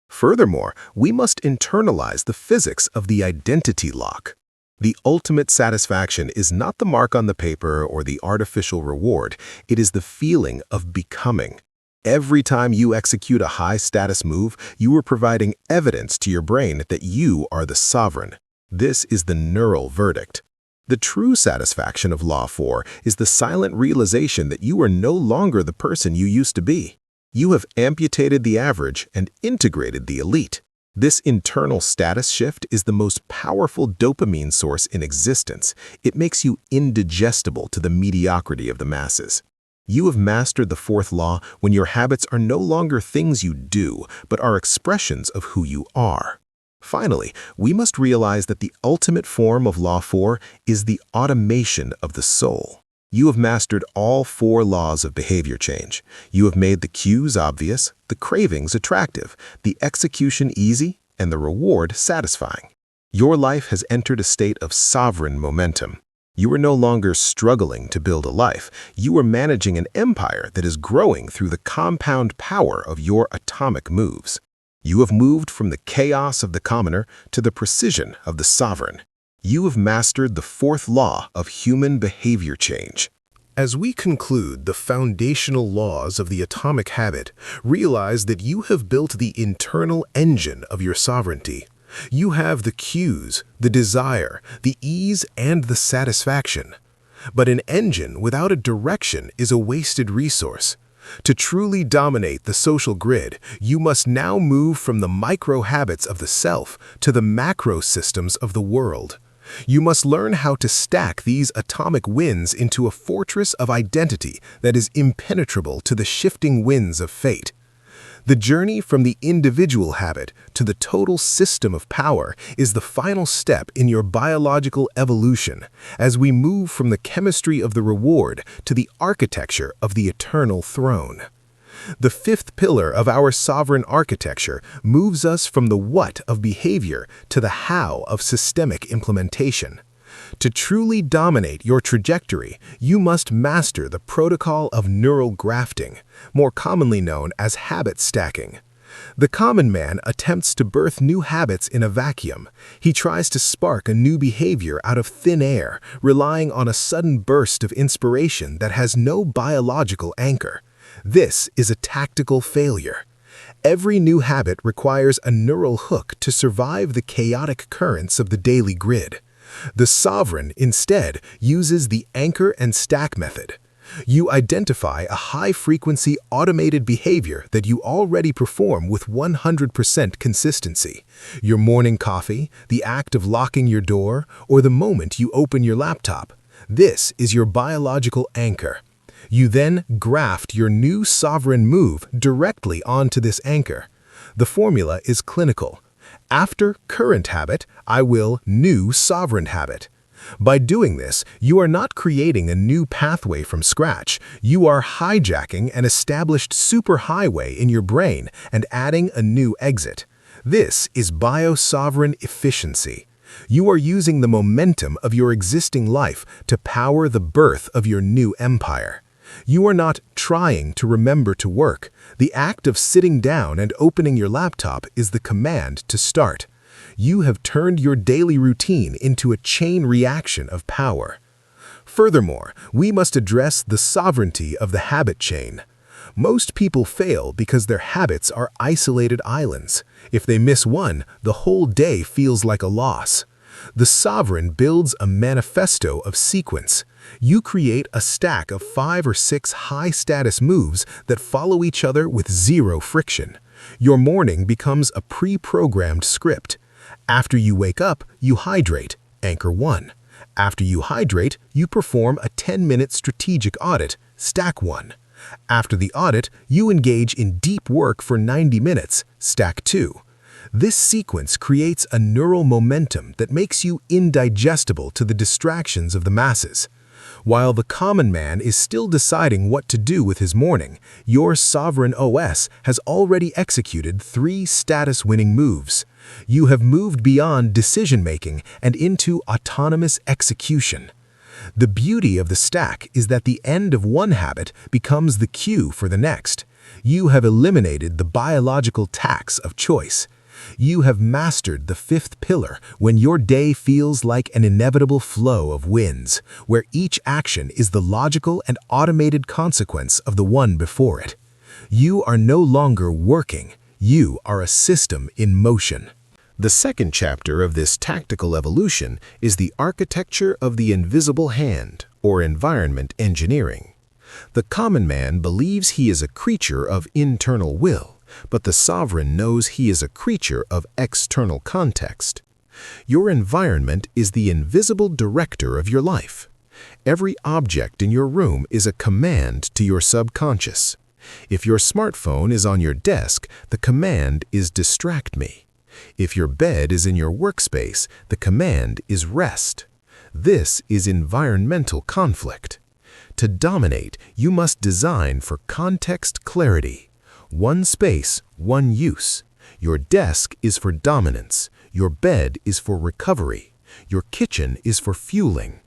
Furthermore, we must internalize the physics of the identity lock. The ultimate satisfaction is not the mark on the paper or the artificial reward. It is the feeling of becoming. Every time you execute a high-status move, you are providing evidence to your brain that you are the sovereign. This is the neural verdict. The true satisfaction of Law 4 is the silent realization that you are no longer the person you used to be. You have amputated the average and integrated the elite. This internal status shift is the most powerful dopamine source in existence. It makes you indigestible to the mediocrity of the masses. You have mastered the fourth law when your habits are no longer things you do, but are expressions of who you are. Finally, we must realize that the ultimate form of Law 4 is the automation of the soul. You have mastered all 4 laws of behavior change. You have made the cues obvious, the cravings attractive, the execution easy, and the reward satisfying. Your life has entered a state of sovereign momentum. You are no longer struggling to build a life. You are managing an empire that is growing through the compound power of your atomic moves. You have moved from the chaos of the commoner to the precision of the sovereign. You have mastered the fourth law of human behavior change. As we conclude the foundational laws of the atomic habit, realize that you have built the internal engine of your sovereignty. You have the cues, the desire, the ease, and the satisfaction. But an engine without a direction is a wasted resource. To truly dominate the social grid, you must now move from the micro habits of the self to the macro systems of the world. You must learn how to stack these atomic winds into a fortress of identity that is impenetrable to the shifting winds of fate. The journey from the individual habit to the total system of power is the final step in your biological evolution as we move from the chemistry of the reward to the architecture of the eternal throne. The fifth pillar of our sovereign architecture moves us from the what of behavior to the how of systemic implementation. To truly dominate your trajectory, you must master the protocol of neural grafting, more commonly known as habit stacking. The common man attempts to birth new habits in a vacuum. He tries to spark a new behavior out of thin air, relying on a sudden burst of inspiration that has no biological anchor. This is a tactical failure. Every new habit requires a neural hook to survive the chaotic currents of the daily grid. The sovereign, instead, uses the anchor and stack method. You identify a high-frequency automated behavior that you already perform with 100% consistency. Your morning coffee, the act of locking your door, or the moment you open your laptop. This is your biological anchor. You then graft your new sovereign move directly onto this anchor. The formula is clinical. After current habit, I will new sovereign habit. By doing this, you are not creating a new pathway from scratch. You are hijacking an established superhighway in your brain and adding a new exit. This is bio-sovereign efficiency. You are using the momentum of your existing life to power the birth of your new empire. You are not trying to remember to work. The act of sitting down and opening your laptop is the command to start. You have turned your daily routine into a chain reaction of power. Furthermore, we must address the sovereignty of the habit chain. Most people fail because their habits are isolated islands. If they miss one, the whole day feels like a loss. The sovereign builds a manifesto of sequence. You create a stack of 5 or 6 high-status moves that follow each other with zero friction. Your morning becomes a pre-programmed script. After you wake up, you hydrate, anchor 1. After you hydrate, you perform a 10-minute strategic audit, stack 1. After the audit, you engage in deep work for 90 minutes, stack 2. This sequence creates a neural momentum that makes you indigestible to the distractions of the masses. While the common man is still deciding what to do with his morning, your sovereign OS has already executed 3 status-winning moves. You have moved beyond decision-making and into autonomous execution. The beauty of the stack is that the end of one habit becomes the cue for the next. You have eliminated the biological tax of choice. You have mastered the 5th pillar when your day feels like an inevitable flow of winds, where each action is the logical and automated consequence of the one before it. You are no longer working. You are a system in motion. The second chapter of this tactical evolution is the architecture of the invisible hand, or environment engineering. The common man believes he is a creature of internal will, but the sovereign knows he is a creature of external context. Your environment is the invisible director of your life. Every object in your room is a command to your subconscious. If your smartphone is on your desk, the command is distract me. If your bed is in your workspace, the command is rest. This is environmental conflict. To dominate, you must design for context clarity. One space, one use. Your desk is for dominance. Your bed is for recovery. Your kitchen is for fueling.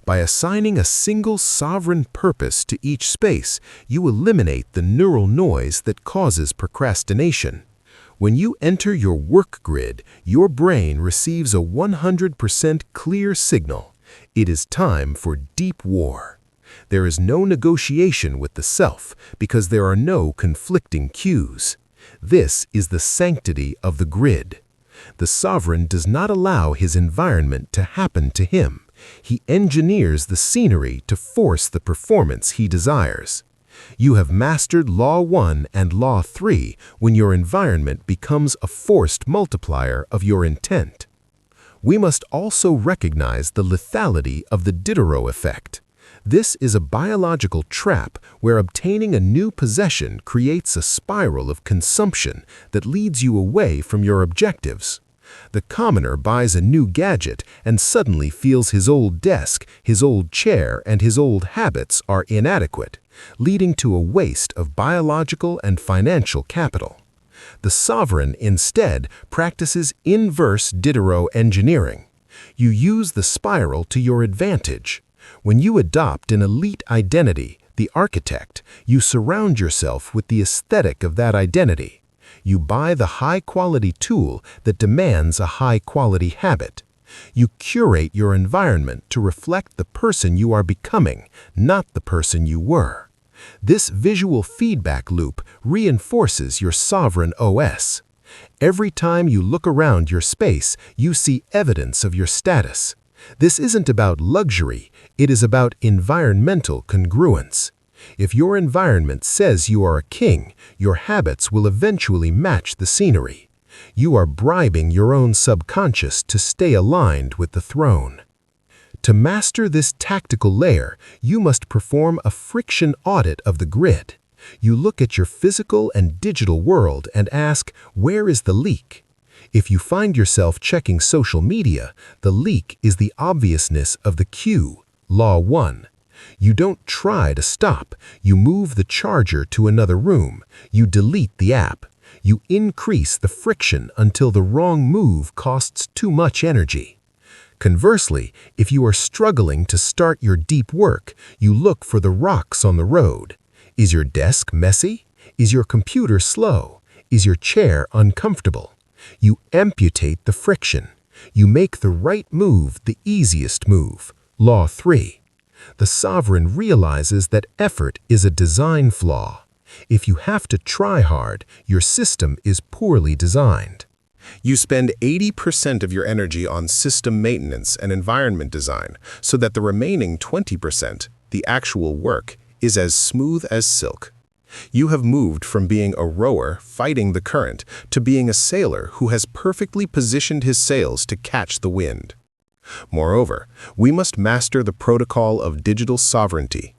By assigning a single sovereign purpose to each space, you eliminate the neural noise that causes procrastination. When you enter your work grid, your brain receives a 100% clear signal. It is time for deep war. There is no negotiation with the self because there are no conflicting cues. This is the sanctity of the grid. The sovereign does not allow his environment to happen to him. He engineers the scenery to force the performance he desires. You have mastered Law 1 and Law 3 when your environment becomes a forced multiplier of your intent. We must also recognize the lethality of the Diderot effect. This is a biological trap where obtaining a new possession creates a spiral of consumption that leads you away from your objectives. The commoner buys a new gadget and suddenly feels his old desk, his old chair, and his old habits are inadequate, leading to a waste of biological and financial capital. The sovereign, instead, practices inverse Diderot engineering. You use the spiral to your advantage. When you adopt an elite identity, the architect, you surround yourself with the aesthetic of that identity. You buy the high-quality tool that demands a high-quality habit. You curate your environment to reflect the person you are becoming, not the person you were. This visual feedback loop reinforces your sovereign OS. Every time you look around your space, you see evidence of your status. This isn't about luxury, it is about environmental congruence. If your environment says you are a king, your habits will eventually match the scenery. You are bribing your own subconscious to stay aligned with the throne. To master this tactical layer, you must perform a friction audit of the grid. You look at your physical and digital world and ask, where is the leak? If you find yourself checking social media, the leak is the obviousness of the cue, Law 1. You don't try to stop. You move the charger to another room. You delete the app. You increase the friction until the wrong move costs too much energy. Conversely, if you are struggling to start your deep work, you look for the rocks on the road. Is your desk messy? Is your computer slow? Is your chair uncomfortable? You amputate the friction. You make the right move the easiest move. Law 3. The sovereign realizes that effort is a design flaw. If you have to try hard, your system is poorly designed. You spend 80% of your energy on system maintenance and environment design, so that the remaining 20%, the actual work, is as smooth as silk. You have moved from being a rower fighting the current to being a sailor who has perfectly positioned his sails to catch the wind. Moreover, we must master the protocol of digital sovereignty.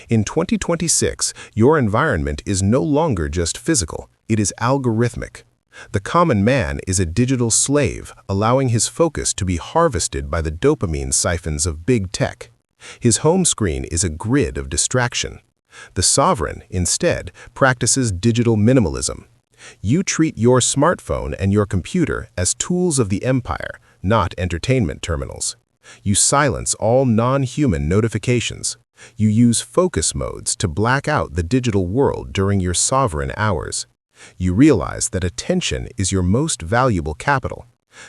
In 2026, your environment is no longer just physical, it is algorithmic. The common man is a digital slave, allowing his focus to be harvested by the dopamine siphons of big tech. His home screen is a grid of distraction. The sovereign, instead, practices digital minimalism. You treat your smartphone and your computer as tools of the empire, not entertainment terminals. You silence all non-human notifications. You use focus modes to black out the digital world during your sovereign hours. You realize that attention is your most valuable capital.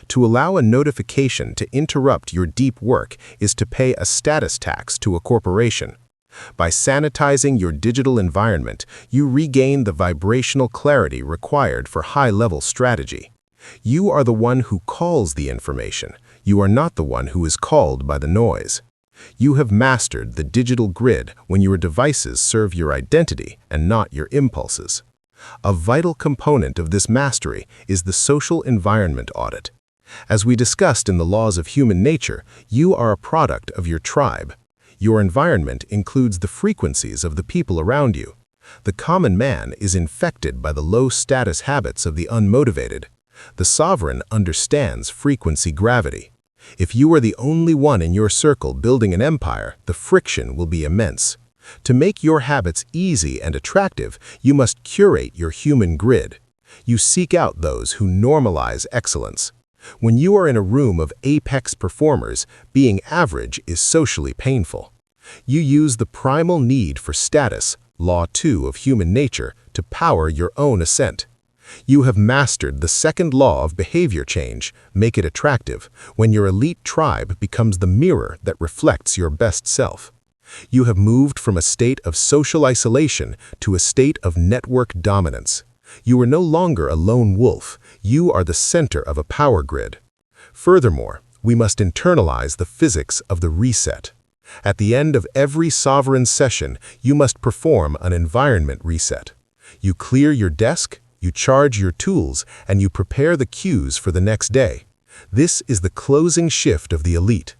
To allow a notification to interrupt your deep work is to pay a status tax to a corporation. By sanitizing your digital environment, you regain the vibrational clarity required for high-level strategy. You are the one who calls the information. You are not the one who is called by the noise. You have mastered the digital grid when your devices serve your identity and not your impulses. A vital component of this mastery is the social environment audit. As we discussed in the laws of human nature, you are a product of your tribe. Your environment includes the frequencies of the people around you. The common man is infected by the low-status habits of the unmotivated. The sovereign understands frequency gravity. If you are the only one in your circle building an empire, the friction will be immense. To make your habits easy and attractive, you must curate your human grid. You seek out those who normalize excellence. When you are in a room of apex performers, being average is socially painful. You use the primal need for status, Law 2 of human nature, to power your own ascent. You have mastered the second law of behavior change, make it attractive, when your elite tribe becomes the mirror that reflects your best self. You have moved from a state of social isolation to a state of network dominance. You are no longer a lone wolf, you are the center of a power grid. Furthermore, we must internalize the physics of the reset. At the end of every sovereign session, you must perform an environment reset. You clear your desk, you charge your tools, and you prepare the cues for the next day. This is the closing shift of the elite.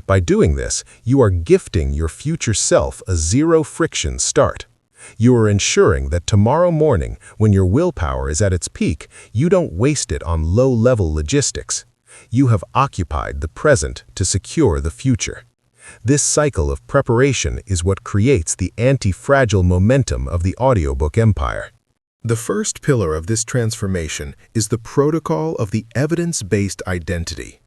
By doing this, you are gifting your future self a zero-friction start. You are ensuring that tomorrow morning, when your willpower is at its peak, you don't waste it on low-level logistics. You have occupied the present to secure the future. This cycle of preparation is what creates the anti-fragile momentum of the audiobook empire. The first pillar of this transformation is the protocol of the evidence-based identity.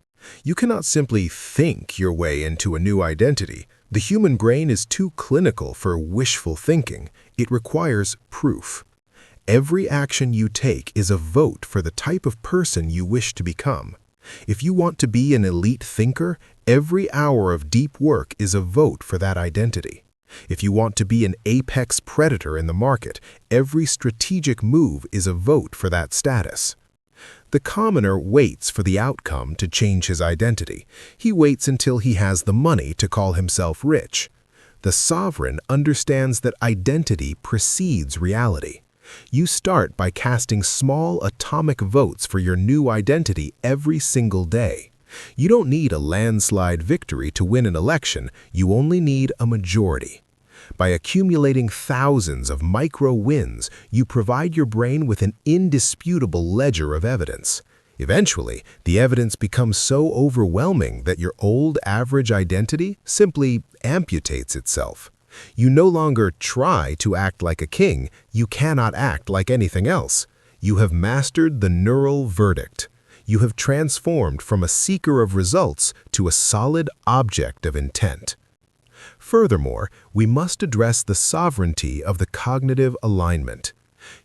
You cannot simply think your way into a new identity. The human brain is too clinical for wishful thinking. It requires proof. Every action you take is a vote for the type of person you wish to become. If you want to be an elite thinker, every hour of deep work is a vote for that identity. If you want to be an apex predator in the market, every strategic move is a vote for that status. The commoner waits for the outcome to change his identity. He waits until he has the money to call himself rich. The sovereign understands that identity precedes reality. You start by casting small atomic votes for your new identity every single day. You don't need a landslide victory to win an election, you only need a majority. By accumulating thousands of micro wins, you provide your brain with an indisputable ledger of evidence. Eventually, the evidence becomes so overwhelming that your old average identity simply amputates itself. You no longer try to act like a king, you cannot act like anything else. You have mastered the neural verdict. You have transformed from a seeker of results to a solid object of intent. Furthermore, we must address the sovereignty of the cognitive alignment.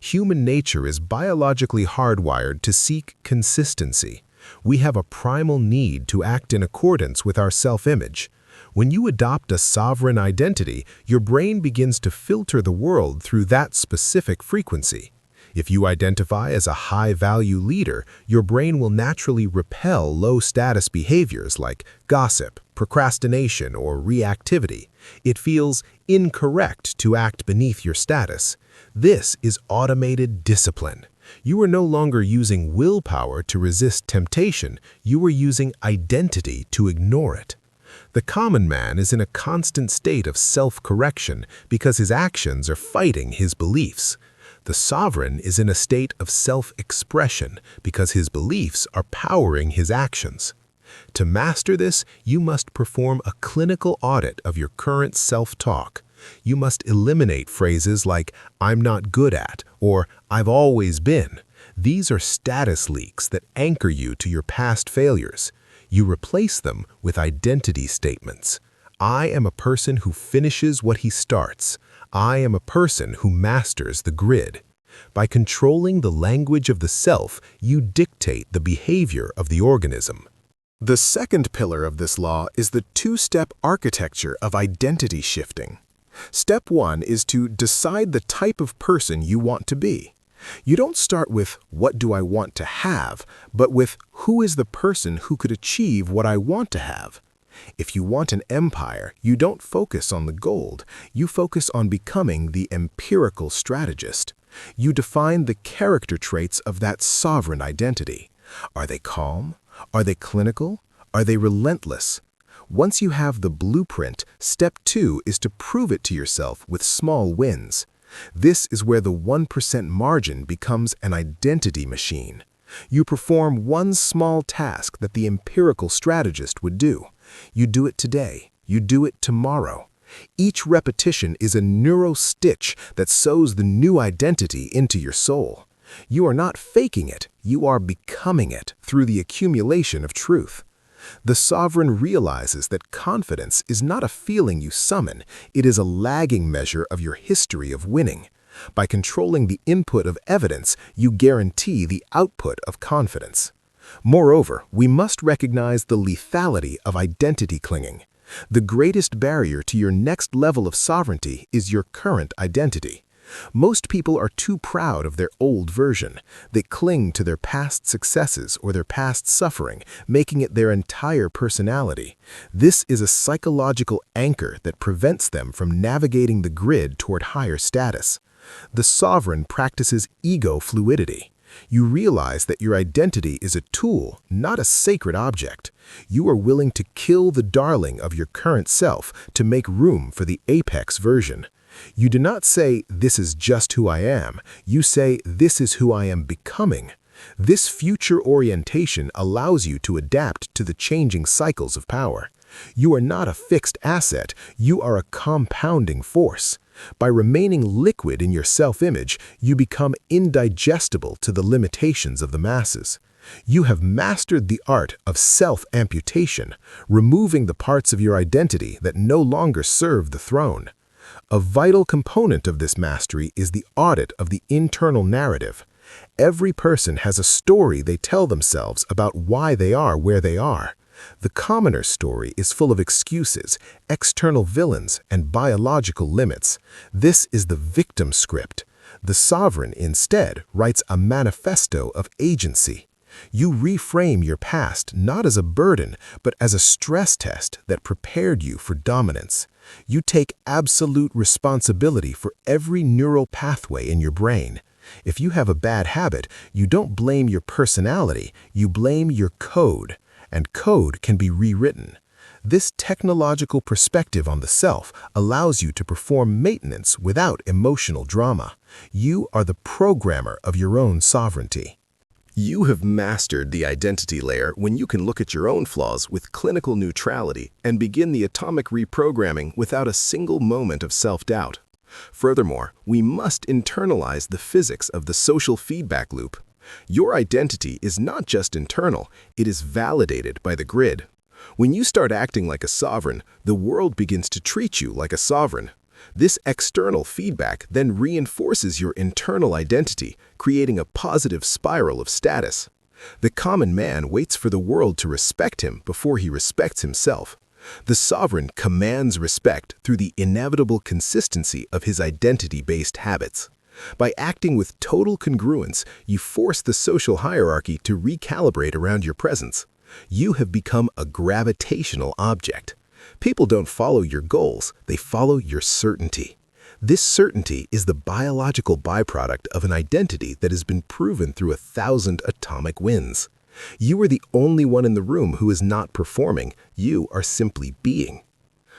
Human nature is biologically hardwired to seek consistency. We have a primal need to act in accordance with our self-image. When you adopt a sovereign identity, your brain begins to filter the world through that specific frequency. If you identify as a high-value leader, your brain will naturally repel low-status behaviors like gossip, procrastination, or reactivity. It feels incorrect to act beneath your status. This is automated discipline. You are no longer using willpower to resist temptation, you are using identity to ignore it. The common man is in a constant state of self-correction because his actions are fighting his beliefs. The sovereign is in a state of self-expression because his beliefs are powering his actions. To master this, you must perform a clinical audit of your current self-talk. You must eliminate phrases like, "I'm not good at," or "I've always been." These are status leaks that anchor you to your past failures. You replace them with identity statements. I am a person who finishes what he starts. I am a person who masters the grid. By controlling the language of the self, you dictate the behavior of the organism. The second pillar of this law is the two-step architecture of identity shifting. Step 1 is to decide the type of person you want to be. You don't start with, "What do I want to have?" but with, "Who is the person who could achieve what I want to have?" If you want an empire, you don't focus on the gold, you focus on becoming the empirical strategist. You define the character traits of that sovereign identity. Are they calm? Are they clinical? Are they relentless? Once you have the blueprint, step 2 is to prove it to yourself with small wins. This is where the 1% margin becomes an identity machine. You perform one small task that the empirical strategist would do. You do it today. You do it tomorrow. Each repetition is a neuro stitch that sews the new identity into your soul. You are not faking it, you are becoming it through the accumulation of truth. The sovereign realizes that confidence is not a feeling you summon, it is a lagging measure of your history of winning. By controlling the input of evidence, you guarantee the output of confidence. Moreover, we must recognize the lethality of identity clinging. The greatest barrier to your next level of sovereignty is your current identity. Most people are too proud of their old version. They cling to their past successes or their past suffering, making it their entire personality. This is a psychological anchor that prevents them from navigating the grid toward higher status. The sovereign practices ego fluidity. You realize that your identity is a tool, not a sacred object. You are willing to kill the darling of your current self to make room for the apex version. You do not say, "This is just who I am." You say, "This is who I am becoming." This future orientation allows you to adapt to the changing cycles of power. You are not a fixed asset, you are a compounding force. By remaining liquid in your self-image, you become indigestible to the limitations of the masses. You have mastered the art of self-amputation, removing the parts of your identity that no longer serve the throne. A vital component of this mastery is the audit of the internal narrative. Every person has a story they tell themselves about why they are where they are. The commoner story is full of excuses, external villains, and biological limits. This is the victim script. The sovereign, instead, writes a manifesto of agency. You reframe your past not as a burden, but as a stress test that prepared you for dominance. You take absolute responsibility for every neural pathway in your brain. If you have a bad habit, you don't blame your personality, you blame your code. And code can be rewritten. This technological perspective on the self allows you to perform maintenance without emotional drama. You are the programmer of your own sovereignty. You have mastered the identity layer when you can look at your own flaws with clinical neutrality and begin the atomic reprogramming without a single moment of self-doubt. Furthermore, we must internalize the physics of the social feedback loop. Your identity is not just internal, it is validated by the grid. When you start acting like a sovereign, the world begins to treat you like a sovereign. This external feedback then reinforces your internal identity, creating a positive spiral of status. The common man waits for the world to respect him before he respects himself. The sovereign commands respect through the inevitable consistency of his identity-based habits. By acting with total congruence, you force the social hierarchy to recalibrate around your presence. You have become a gravitational object. People don't follow your goals, they follow your certainty. This certainty is the biological byproduct of an identity that has been proven through 1,000 atomic wins. You are the only one in the room who is not performing, you are simply being.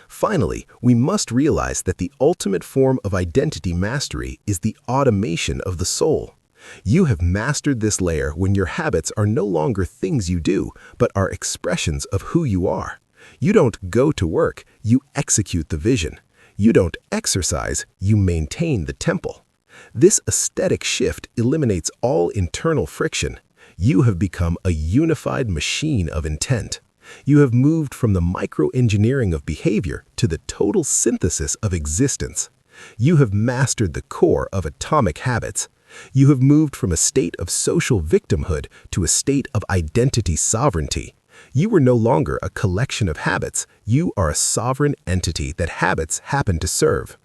Finally, we must realize that the ultimate form of identity mastery is the automation of the soul. You have mastered this layer when your habits are no longer things you do, but are expressions of who you are. You don't go to work, you execute the vision. You don't exercise, you maintain the temple. This aesthetic shift eliminates all internal friction. You have become a unified machine of intent. You have moved from the microengineering of behavior to the total synthesis of existence. You have mastered the core of atomic habits. You have moved from a state of social victimhood to a state of identity sovereignty. You are no longer a collection of habits. You are a sovereign entity that habits happen to serve.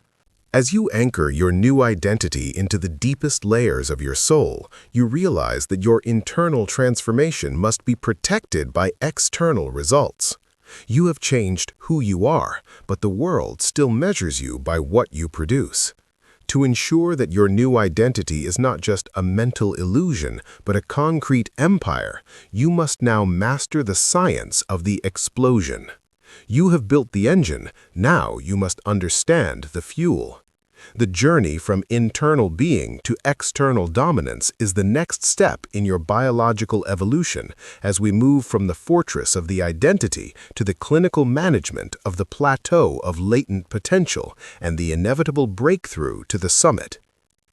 As you anchor your new identity into the deepest layers of your soul, you realize that your internal transformation must be protected by external results. You have changed who you are, but the world still measures you by what you produce. To ensure that your new identity is not just a mental illusion, but a concrete empire, you must now master the science of the explosion. You have built the engine, now you must understand the fuel. The journey from internal being to external dominance is the next step in your biological evolution as we move from the fortress of the identity to the clinical management of the plateau of latent potential and the inevitable breakthrough to the summit.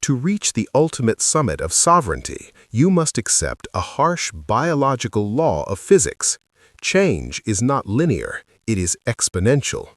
To reach the ultimate summit of sovereignty, you must accept a harsh biological law of physics. Change is not linear, it is exponential.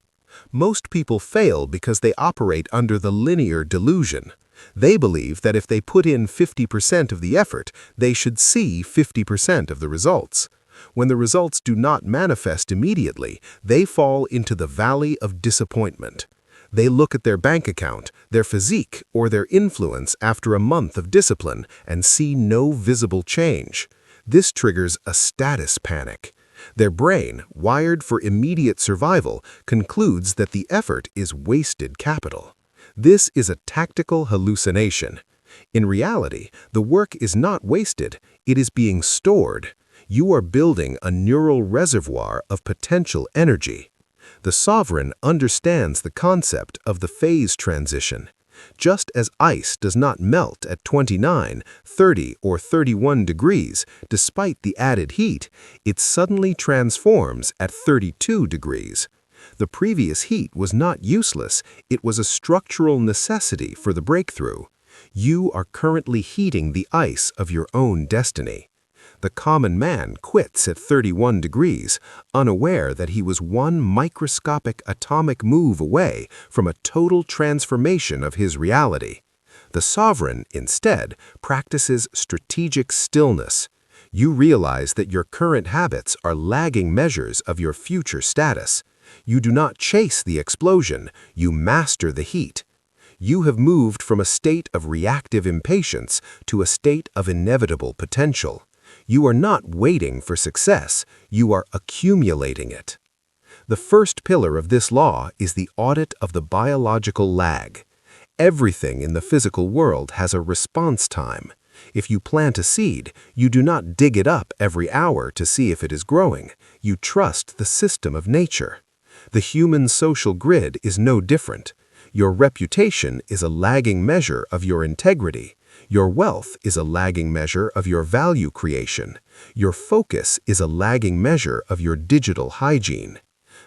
Most people fail because they operate under the linear delusion. They believe that if they put in 50% of the effort, they should see 50% of the results. When the results do not manifest immediately, they fall into the valley of disappointment. They look at their bank account, their physique, or their influence after a month of discipline and see no visible change. This triggers a status panic. Their brain, wired for immediate survival, concludes that the effort is wasted capital. This is a tactical hallucination. In reality, the work is not wasted, it is being stored. You are building a neural reservoir of potential energy. The sovereign understands the concept of the phase transition. Just as ice does not melt at 29, 30, or 31 degrees, despite the added heat, it suddenly transforms at 32 degrees. The previous heat was not useless, it was a structural necessity for the breakthrough. You are currently heating the ice of your own destiny. The common man quits at 31 degrees, unaware that he was one microscopic atomic move away from a total transformation of his reality. The sovereign, instead, practices strategic stillness. You realize that your current habits are lagging measures of your future status. You do not chase the explosion, you master the heat. You have moved from a state of reactive impatience to a state of inevitable potential. You are not waiting for success, you are accumulating it. The first pillar of this law is the audit of the biological lag. Everything in the physical world has a response time. If you plant a seed, you do not dig it up every hour to see if it is growing. You trust the system of nature. The human social grid is no different. Your reputation is a lagging measure of your integrity. Your wealth is a lagging measure of your value creation. Your focus is a lagging measure of your digital hygiene.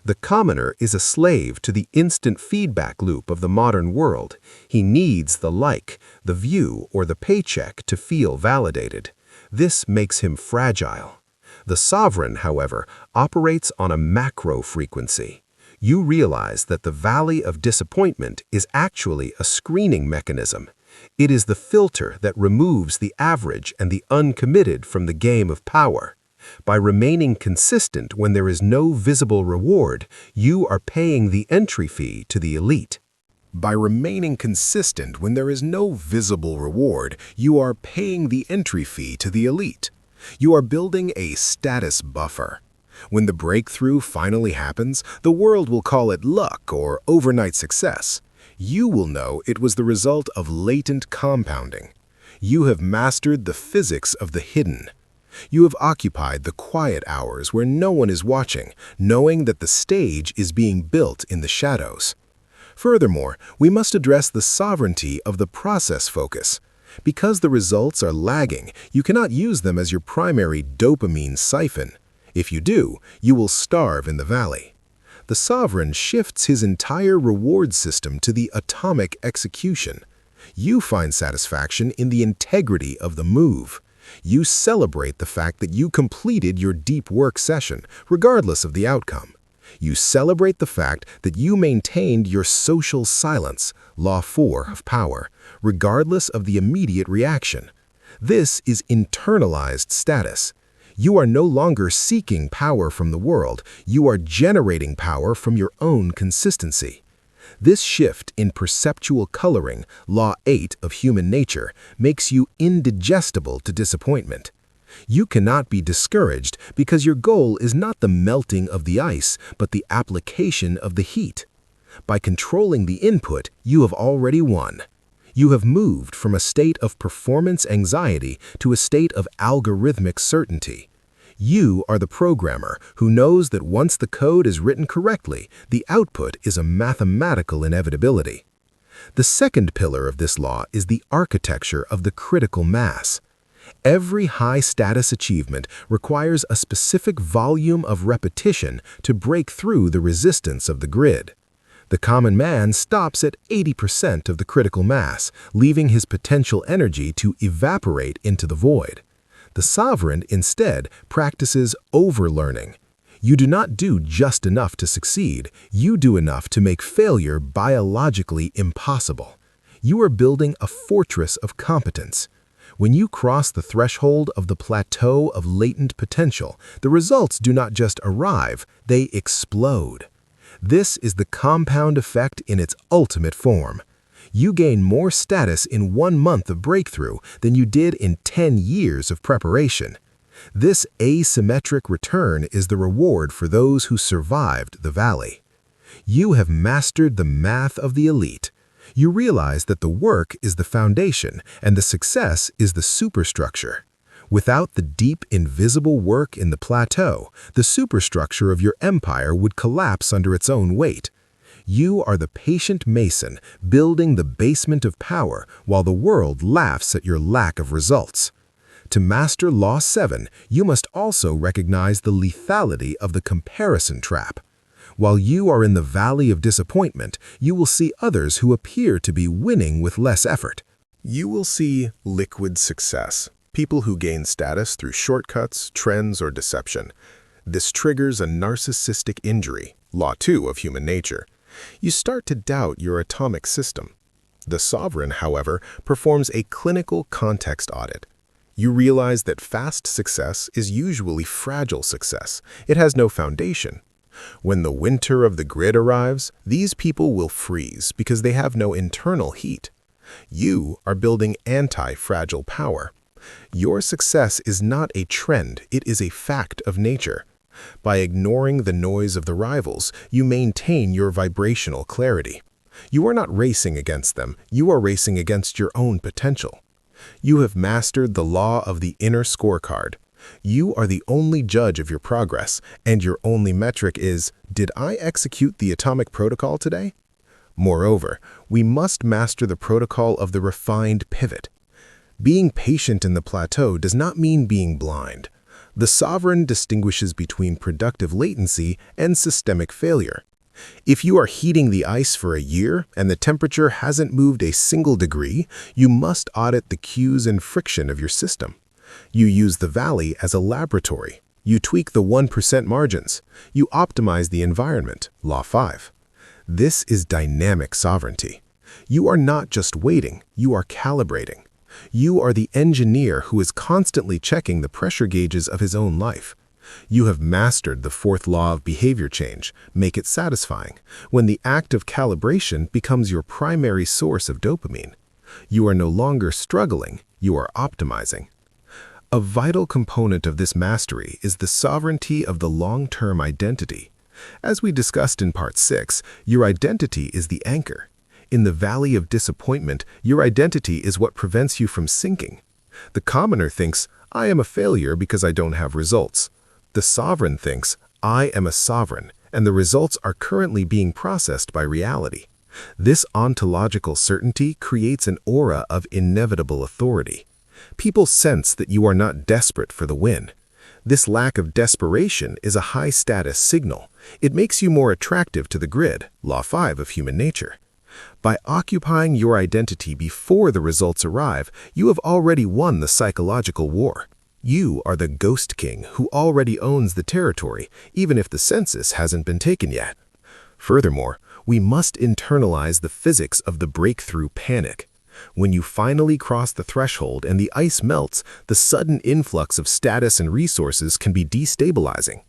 The commoner is a slave to the instant feedback loop of the modern world. He needs the like, the view, or the paycheck to feel validated. This makes him fragile. The sovereign, however, operates on a macro frequency. You realize that the valley of disappointment is actually a screening mechanism. It is the filter that removes the average and the uncommitted from the game of power. By remaining consistent when there is no visible reward, you are paying the entry fee to the elite. By remaining consistent when there is no visible reward, you are paying the entry fee to the elite. You are building a status buffer. When the breakthrough finally happens, the world will call it luck or overnight success. You will know it was the result of latent compounding. You have mastered the physics of the hidden. You have occupied the quiet hours where no one is watching, knowing that the stage is being built in the shadows. Furthermore, we must address the sovereignty of the process focus. Because the results are lagging, you cannot use them as your primary dopamine siphon. If you do, you will starve in the valley. The sovereign shifts his entire reward system to the atomic execution. You find satisfaction in the integrity of the move. You celebrate the fact that you completed your deep work session, regardless of the outcome. You celebrate the fact that you maintained your social silence, Law 4 of power, regardless of the immediate reaction. This is internalized status. You are no longer seeking power from the world, you are generating power from your own consistency. This shift in perceptual coloring, Law 8 of human nature, makes you indigestible to disappointment. You cannot be discouraged because your goal is not the melting of the ice, but the application of the heat. By controlling the input, you have already won. You have moved from a state of performance anxiety to a state of algorithmic certainty. You are the programmer who knows that once the code is written correctly, the output is a mathematical inevitability. The second pillar of this law is the architecture of the critical mass. Every high-status achievement requires a specific volume of repetition to break through the resistance of the grid. The common man stops at 80% of the critical mass, leaving his potential energy to evaporate into the void. The sovereign, instead, practices overlearning. You do not do just enough to succeed, you do enough to make failure biologically impossible. You are building a fortress of competence. When you cross the threshold of the plateau of latent potential, the results do not just arrive, they explode. This is the compound effect in its ultimate form. You gain more status in 1 month of breakthrough than you did in 10 years of preparation. This asymmetric return is the reward for those who survived the valley. You have mastered the math of the elite. You realize that the work is the foundation and the success is the superstructure. Without the deep, invisible work in the plateau, the superstructure of your empire would collapse under its own weight. You are the patient mason building the basement of power while the world laughs at your lack of results. To master Law 7, you must also recognize the lethality of the comparison trap. While you are in the valley of disappointment, you will see others who appear to be winning with less effort. You will see liquid success, People who gain status through shortcuts, trends, or deception. This triggers a narcissistic injury, law 2 of human nature. You start to doubt your atomic system. The sovereign, however, performs a clinical context audit. You realize that fast success is usually fragile success. It has no foundation. When the winter of the grid arrives, these people will freeze because they have no internal heat. You are building anti-fragile power. Your success is not a trend, it is a fact of nature. By ignoring the noise of the rivals, you maintain your vibrational clarity. You are not racing against them, you are racing against your own potential. You have mastered the law of the inner scorecard. You are the only judge of your progress, and your only metric is, did I execute the atomic protocol today? Moreover, we must master the protocol of the refined pivot. Being patient in the plateau does not mean being blind. The sovereign distinguishes between productive latency and systemic failure. If you are heating the ice for a year and the temperature hasn't moved a single degree, you must audit the cues and friction of your system. You use the valley as a laboratory. You tweak the 1% margins. You optimize the environment, law 5. This is dynamic sovereignty. You are not just waiting, you are calibrating. You are the engineer who is constantly checking the pressure gauges of his own life. You have mastered the fourth law of behavior change, make it satisfying, when the act of calibration becomes your primary source of dopamine. You are no longer struggling, you are optimizing. A vital component of this mastery is the sovereignty of the long-term identity. As we discussed in Part 6, your identity is the anchor. In the valley of disappointment, your identity is what prevents you from sinking. The commoner thinks, I am a failure because I don't have results. The sovereign thinks, I am a sovereign, and the results are currently being processed by reality. This ontological certainty creates an aura of inevitable authority. People sense that you are not desperate for the win. This lack of desperation is a high-status signal. It makes you more attractive to the grid, law 5 of human nature. By occupying your identity before the results arrive, you have already won the psychological war. You are the ghost king who already owns the territory, even if the census hasn't been taken yet. Furthermore, we must internalize the physics of the breakthrough panic. When you finally cross the threshold and the ice melts, the sudden influx of status and resources can be destabilizing.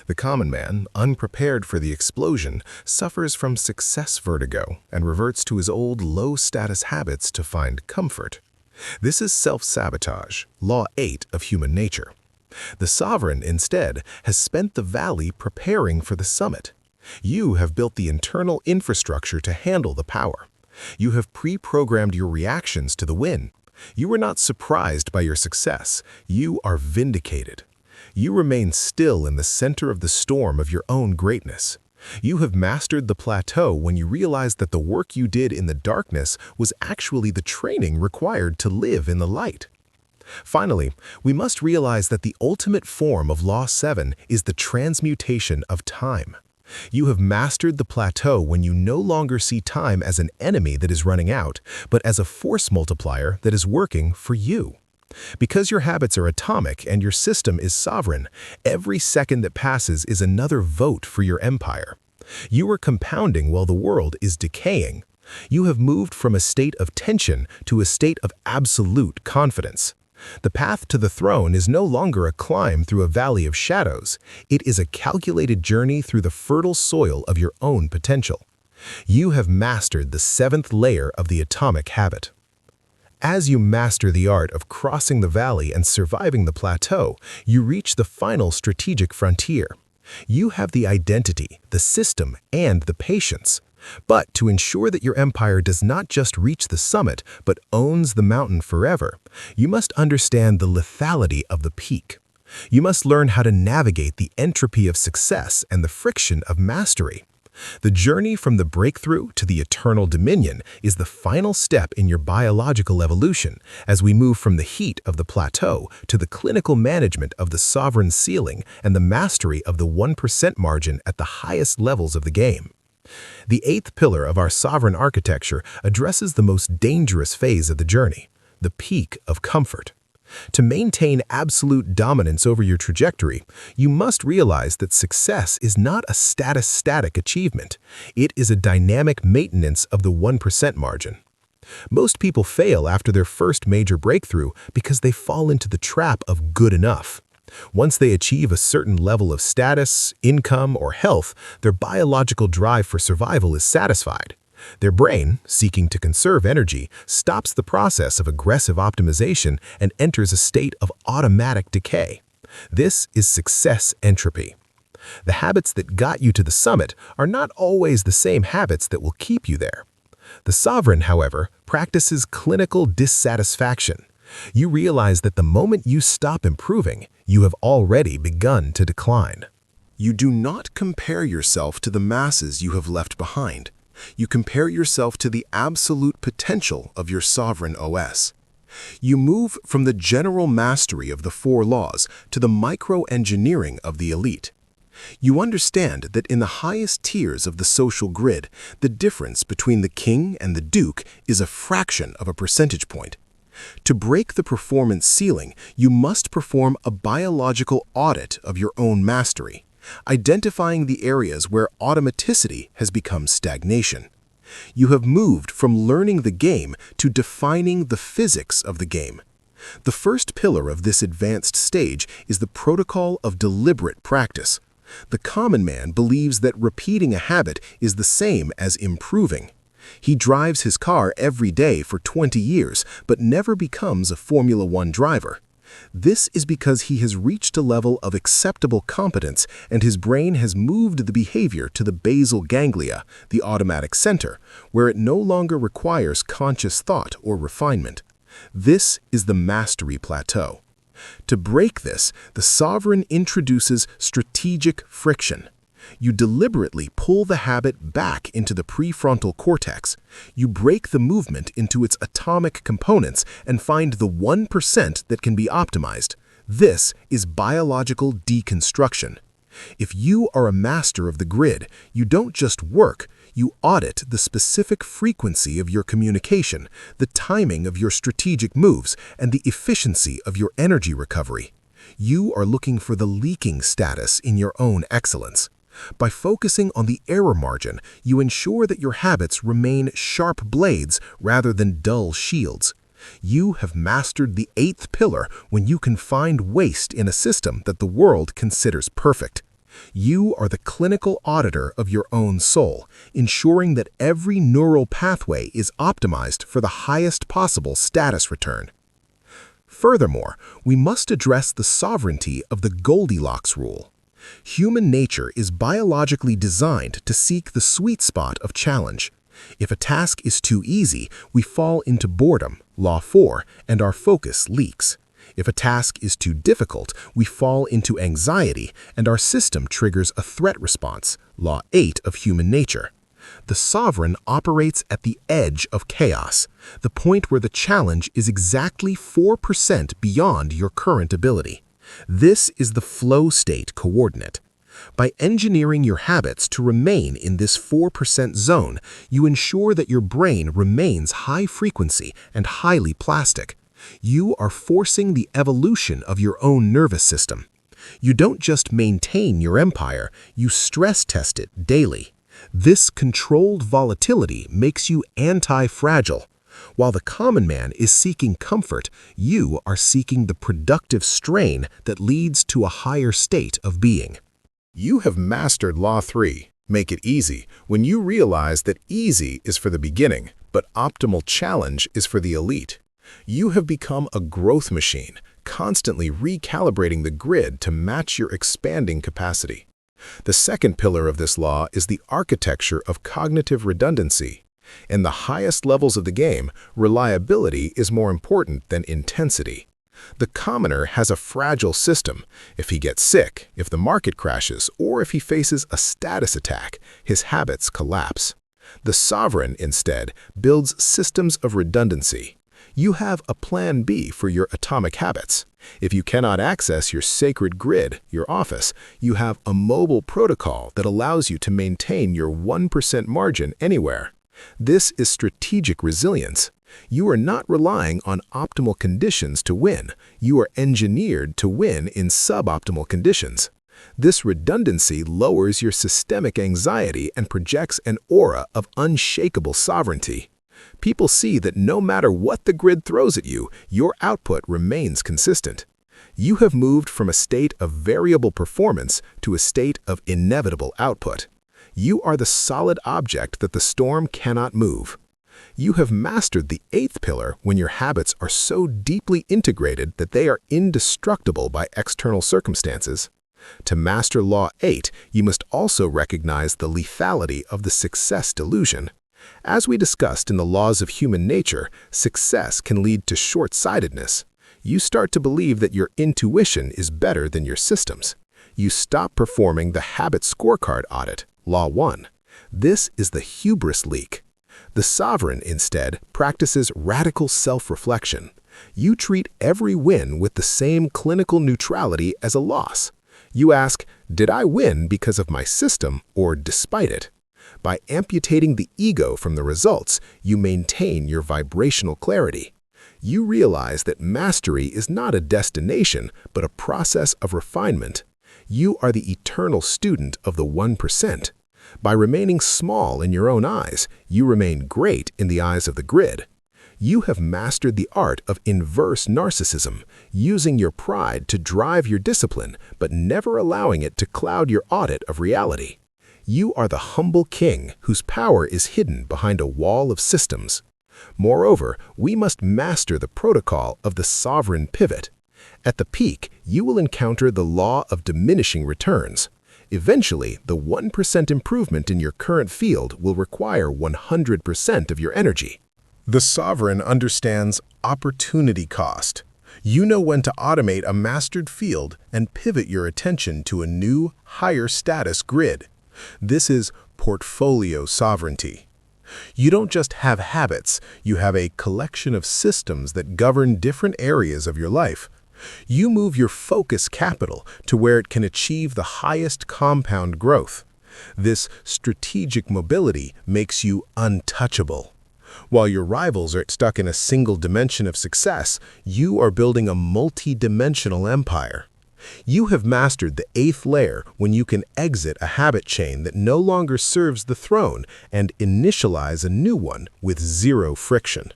The common man, unprepared for the explosion, suffers from success vertigo and reverts to his old low-status habits to find comfort. This is self-sabotage, law 8 of human nature. The sovereign, instead, has spent the valley preparing for the summit. You have built the internal infrastructure to handle the power. You have pre-programmed your reactions to the win. You are not surprised by your success. You are vindicated. You remain still in the center of the storm of your own greatness. You have mastered the plateau when you realize that the work you did in the darkness was actually the training required to live in the light. Finally, we must realize that the ultimate form of Law 7 is the transmutation of time. You have mastered the plateau when you no longer see time as an enemy that is running out, but as a force multiplier that is working for you. Because your habits are atomic and your system is sovereign, every second that passes is another vote for your empire. You are compounding while the world is decaying. You have moved from a state of tension to a state of absolute confidence. The path to the throne is no longer a climb through a valley of shadows. It is a calculated journey through the fertile soil of your own potential. You have mastered the 7th layer of the atomic habit. As you master the art of crossing the valley and surviving the plateau, you reach the final strategic frontier. You have the identity, the system, and the patience. But to ensure that your empire does not just reach the summit, but owns the mountain forever, you must understand the lethality of the peak. You must learn how to navigate the entropy of success and the friction of mastery. The journey from the breakthrough to the eternal dominion is the final step in your biological evolution as we move from the heat of the plateau to the clinical management of the sovereign ceiling and the mastery of the 1% margin at the highest levels of the game. The 8th pillar of our sovereign architecture addresses the most dangerous phase of the journey, the peak of comfort. To maintain absolute dominance over your trajectory, you must realize that success is not a static achievement. It is a dynamic maintenance of the 1% margin. Most people fail after their first major breakthrough because they fall into the trap of good enough. Once they achieve a certain level of status, income, or health, their biological drive for survival is satisfied. Their brain, seeking to conserve energy, stops the process of aggressive optimization and enters a state of automatic decay. This is success entropy. The habits that got you to the summit are not always the same habits that will keep you there. The sovereign, however, practices clinical dissatisfaction. You realize that the moment you stop improving, you have already begun to decline. You do not compare yourself to the masses you have left behind. You compare yourself to the absolute potential of your sovereign OS. You move from the general mastery of the 4 laws to the micro-engineering of the elite. You understand that in the highest tiers of the social grid, the difference between the king and the duke is a fraction of a percentage point. To break the performance ceiling, you must perform a biological audit of your own mastery, identifying the areas where automaticity has become stagnation. You have moved from learning the game to defining the physics of the game. The first pillar of this advanced stage is the protocol of deliberate practice. The common man believes that repeating a habit is the same as improving. He drives his car every day for 20 years, but never becomes a Formula One driver. This is because he has reached a level of acceptable competence and his brain has moved the behavior to the basal ganglia, the automatic center, where it no longer requires conscious thought or refinement. This is the mastery plateau. To break this, the sovereign introduces strategic friction. You deliberately pull the habit back into the prefrontal cortex. You break the movement into its atomic components and find the 1% that can be optimized. This is biological deconstruction. If you are a master of the grid, you don't just work, you audit the specific frequency of your communication, the timing of your strategic moves, and the efficiency of your energy recovery. You are looking for the leaking status in your own excellence. By focusing on the error margin, you ensure that your habits remain sharp blades rather than dull shields. You have mastered the 8th pillar when you can find waste in a system that the world considers perfect. You are the clinical auditor of your own soul, ensuring that every neural pathway is optimized for the highest possible status return. Furthermore, we must address the sovereignty of the Goldilocks rule. Human nature is biologically designed to seek the sweet spot of challenge. If a task is too easy, we fall into boredom, Law 4, and our focus leaks. If a task is too difficult, we fall into anxiety, and our system triggers a threat response, Law 8 of human nature. The sovereign operates at the edge of chaos, the point where the challenge is exactly 4% beyond your current ability. This is the flow state coordinate. By engineering your habits to remain in this 4% zone, you ensure that your brain remains high frequency and highly plastic. You are forcing the evolution of your own nervous system. You don't just maintain your empire, you stress test it daily. This controlled volatility makes you anti-fragile. While the common man is seeking comfort, you are seeking the productive strain that leads to a higher state of being. You have mastered Law 3, make it easy, when you realize that easy is for the beginning, but optimal challenge is for the elite. You have become a growth machine, constantly recalibrating the grid to match your expanding capacity. The second pillar of this law is the architecture of cognitive redundancy. In the highest levels of the game, reliability is more important than intensity. The commoner has a fragile system. If he gets sick, if the market crashes, or if he faces a status attack, his habits collapse. The sovereign, instead, builds systems of redundancy. You have a plan B for your atomic habits. If you cannot access your sacred grid, your office, you have a mobile protocol that allows you to maintain your 1% margin anywhere. This is strategic resilience. You are not relying on optimal conditions to win. You are engineered to win in suboptimal conditions. This redundancy lowers your systemic anxiety and projects an aura of unshakable sovereignty. People see that no matter what the grid throws at you, your output remains consistent. You have moved from a state of variable performance to a state of inevitable output. You are the solid object that the storm cannot move. You have mastered the 8th pillar when your habits are so deeply integrated that they are indestructible by external circumstances. To master Law 8, you must also recognize the lethality of the success delusion. As we discussed in the laws of human nature, success can lead to short-sightedness. You start to believe that your intuition is better than your systems. You stop performing the habit scorecard audit, Law 1. This is the hubris leak. The sovereign, instead, practices radical self-reflection. You treat every win with the same clinical neutrality as a loss. You ask, did I win because of my system or despite it? By amputating the ego from the results, you maintain your vibrational clarity. You realize that mastery is not a destination, but a process of refinement. You are the eternal student of the 1%. By remaining small in your own eyes, you remain great in the eyes of the grid. You have mastered the art of inverse narcissism, using your pride to drive your discipline, but never allowing it to cloud your audit of reality. You are the humble king whose power is hidden behind a wall of systems. Moreover, we must master the protocol of the sovereign pivot. At the peak, you will encounter the law of diminishing returns. Eventually, the 1% improvement in your current field will require 100% of your energy. The sovereign understands opportunity cost. You know when to automate a mastered field and pivot your attention to a new, higher status grid. This is portfolio sovereignty. You don't just have habits, you have a collection of systems that govern different areas of your life. You move your focus capital to where it can achieve the highest compound growth. This strategic mobility makes you untouchable. While your rivals are stuck in a single dimension of success, you are building a multi-dimensional empire. You have mastered the 8th layer when you can exit a habit chain that no longer serves the throne and initialize a new one with zero friction.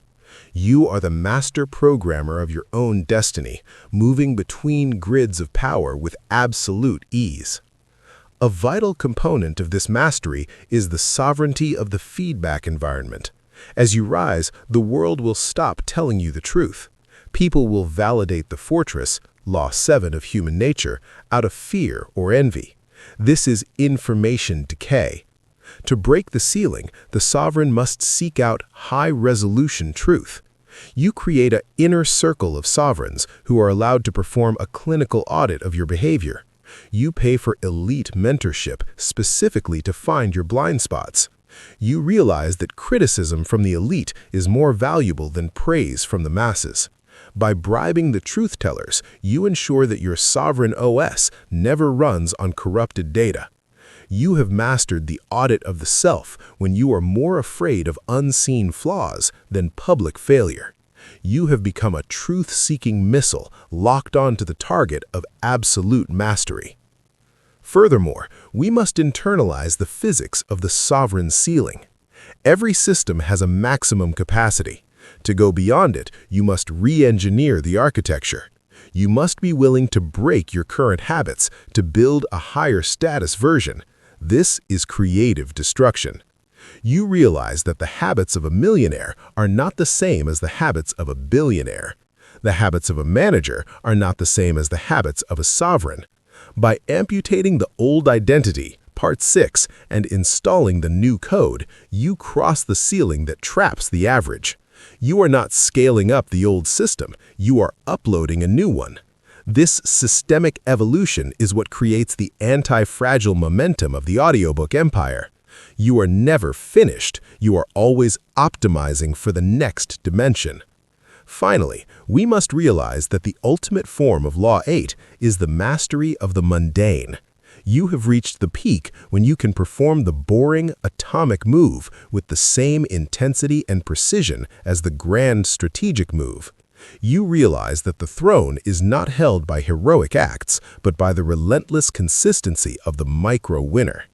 You are the master programmer of your own destiny, moving between grids of power with absolute ease. A vital component of this mastery is the sovereignty of the feedback environment. As you rise, the world will stop telling you the truth. People will validate the fortress, Law 7 of human nature, out of fear or envy. This is information decay. To break the ceiling, the sovereign must seek out high-resolution truth. You create an inner circle of sovereigns who are allowed to perform a clinical audit of your behavior. You pay for elite mentorship specifically to find your blind spots. You realize that criticism from the elite is more valuable than praise from the masses. By bribing the truth-tellers, you ensure that your sovereign OS never runs on corrupted data. You have mastered the audit of the self when you are more afraid of unseen flaws than public failure. You have become a truth-seeking missile locked onto the target of absolute mastery. Furthermore, we must internalize the physics of the sovereign ceiling. Every system has a maximum capacity. To go beyond it, you must re-engineer the architecture. You must be willing to break your current habits to build a higher status version. This is creative destruction. You realize that the habits of a millionaire are not the same as the habits of a billionaire. The habits of a manager are not the same as the habits of a sovereign. By amputating the old identity, Part 6, and installing the new code, you cross the ceiling that traps the average. You are not scaling up the old system, you are uploading a new one. This systemic evolution is what creates the anti-fragile momentum of the audiobook empire. You are never finished, you are always optimizing for the next dimension. Finally, we must realize that the ultimate form of Law 8 is the mastery of the mundane. You have reached the peak when you can perform the boring atomic move with the same intensity and precision as the grand strategic move. You realize that the throne is not held by heroic acts, but by the relentless consistency of the micro-winner.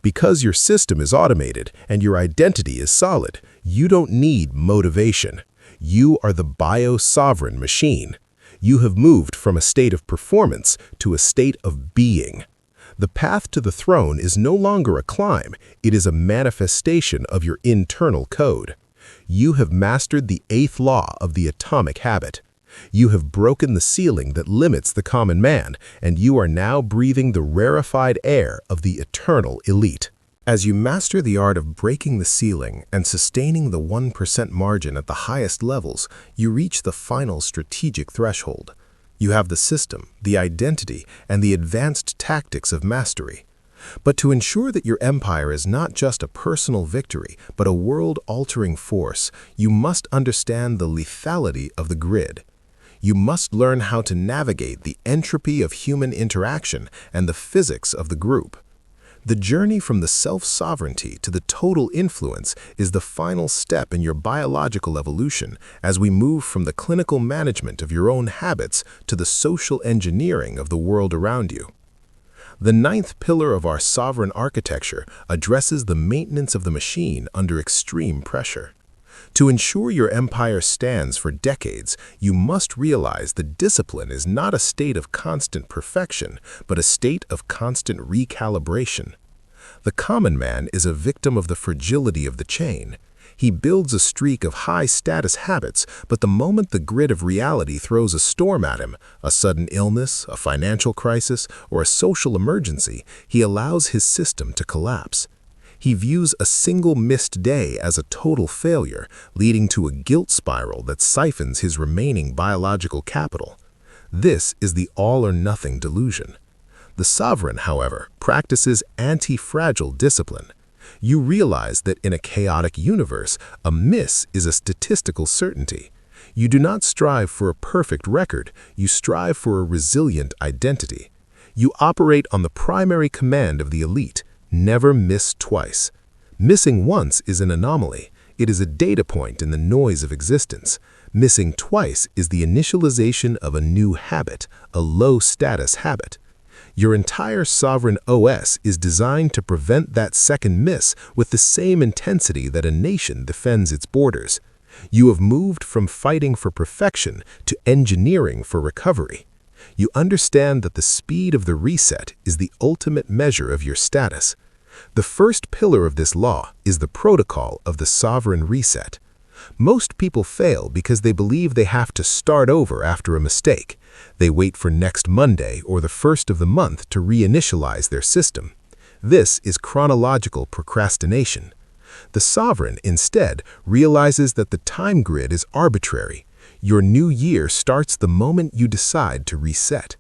Because your system is automated and your identity is solid, you don't need motivation. You are the bio-sovereign machine. You have moved from a state of performance to a state of being. The path to the throne is no longer a climb, it is a manifestation of your internal code. You have mastered the 8th law of the atomic habit. You have broken the ceiling that limits the common man, and you are now breathing the rarefied air of the eternal elite. As you master the art of breaking the ceiling and sustaining the 1% margin at the highest levels, you reach the final strategic threshold. You have the system, the identity, and the advanced tactics of mastery. But to ensure that your empire is not just a personal victory, but a world-altering force, you must understand the lethality of the grid. You must learn how to navigate the entropy of human interaction and the physics of the group. The journey from the self-sovereignty to the total influence is the final step in your biological evolution as we move from the clinical management of your own habits to the social engineering of the world around you. The 9th pillar of our sovereign architecture addresses the maintenance of the machine under extreme pressure. To ensure your empire stands for decades, you must realize that discipline is not a state of constant perfection, but a state of constant recalibration. The common man is a victim of the fragility of the chain. He builds a streak of high-status habits, but the moment the grid of reality throws a storm at him, a sudden illness, a financial crisis, or a social emergency, he allows his system to collapse. He views a single missed day as a total failure, leading to a guilt spiral that siphons his remaining biological capital. This is the all-or-nothing delusion. The sovereign, however, practices anti-fragile discipline. You realize that in a chaotic universe, a miss is a statistical certainty. You do not strive for a perfect record, you strive for a resilient identity. You operate on the primary command of the elite: never miss twice. Missing once is an anomaly. It is a data point in the noise of existence. Missing twice is the initialization of a new habit, a low-status habit. Your entire sovereign OS is designed to prevent that second miss with the same intensity that a nation defends its borders. You have moved from fighting for perfection to engineering for recovery. You understand that the speed of the reset is the ultimate measure of your status. The first pillar of this law is the protocol of the sovereign reset. Most people fail because they believe they have to start over after a mistake. They wait for next Monday or the first of the month to reinitialize their system. This is chronological procrastination. The sovereign, instead, realizes that the time grid is arbitrary. Your new year starts the moment you decide to reset.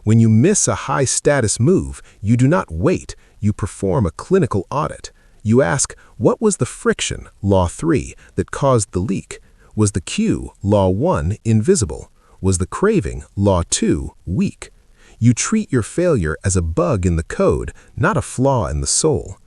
When you miss a high-status move, you do not wait, you perform a clinical audit. You ask, what was the friction, Law 3, that caused the leak? Was the cue, Law 1, invisible? Was the craving, Law 2, weak? You treat your failure as a bug in the code, not a flaw in the soul.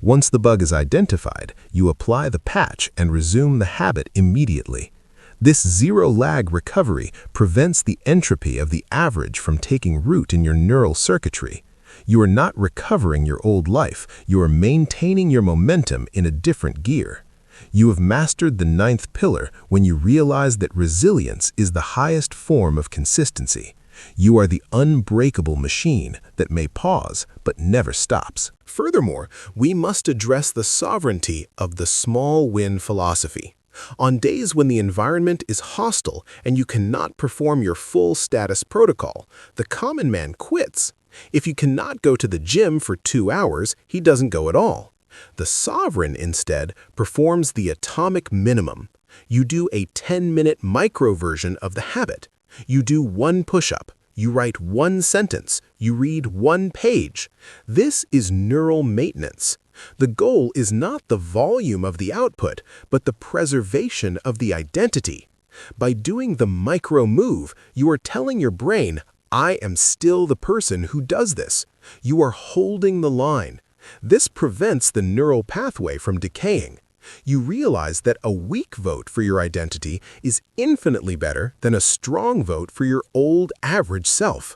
Once the bug is identified, you apply the patch and resume the habit immediately. This zero-lag recovery prevents the entropy of the average from taking root in your neural circuitry. You are not recovering your old life, you are maintaining your momentum in a different gear. You have mastered the 9th pillar when you realize that resilience is the highest form of consistency. You are the unbreakable machine that may pause but never stops. Furthermore, we must address the sovereignty of the small win philosophy. On days when the environment is hostile and you cannot perform your full status protocol, the common man quits. If you cannot go to the gym for 2 hours, he doesn't go at all. The sovereign, instead, performs the atomic minimum. You do a 10-minute micro version of the habit. You do 1 push-up. You write 1 sentence. You read 1 page. This is neural maintenance. The goal is not the volume of the output, but the preservation of the identity. By doing the micro move, you are telling your brain, I am still the person who does this. You are holding the line. This prevents the neural pathway from decaying. You realize that a weak vote for your identity is infinitely better than a strong vote for your old average self.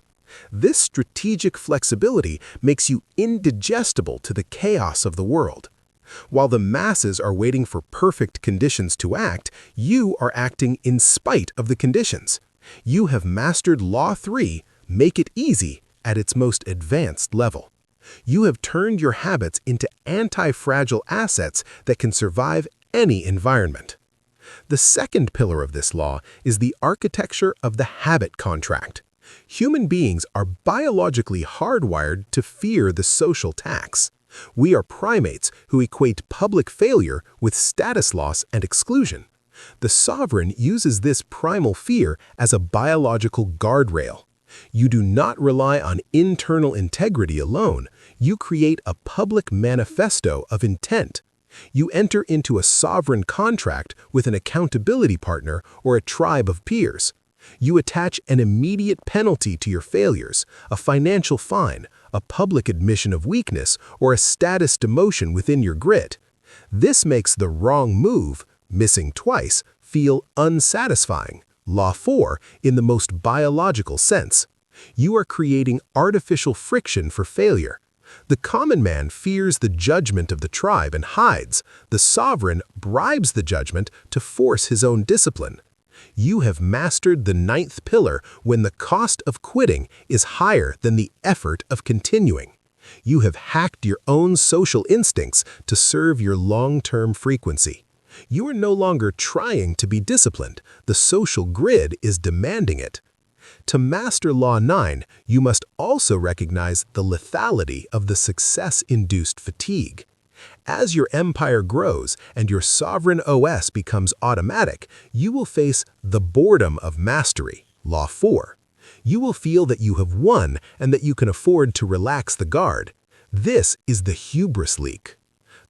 This strategic flexibility makes you indigestible to the chaos of the world. While the masses are waiting for perfect conditions to act, you are acting in spite of the conditions. You have mastered Law 3, make it easy, at its most advanced level. You have turned your habits into anti-fragile assets that can survive any environment. The second pillar of this law is the architecture of the habit contract. Human beings are biologically hardwired to fear the social tax. We are primates who equate public failure with status loss and exclusion. The sovereign uses this primal fear as a biological guardrail. You do not rely on internal integrity alone. You create a public manifesto of intent. You enter into a sovereign contract with an accountability partner or a tribe of peers. You attach an immediate penalty to your failures, a financial fine, a public admission of weakness, or a status demotion within your grit. This makes the wrong move, missing twice, feel unsatisfying. Law 4 in the most biological sense. You are creating artificial friction for failure. The common man fears the judgment of the tribe and hides. The sovereign bribes the judgment to force his own discipline. You have mastered the 9th pillar when the cost of quitting is higher than the effort of continuing. You have hacked your own social instincts to serve your long-term frequency. You are no longer trying to be disciplined. The social grid is demanding it. To master Law 9, you must also recognize the lethality of the success-induced fatigue. As your empire grows and your sovereign OS becomes automatic, you will face the boredom of mastery, Law 4. You will feel that you have won and that you can afford to relax the guard. This is the hubris leak.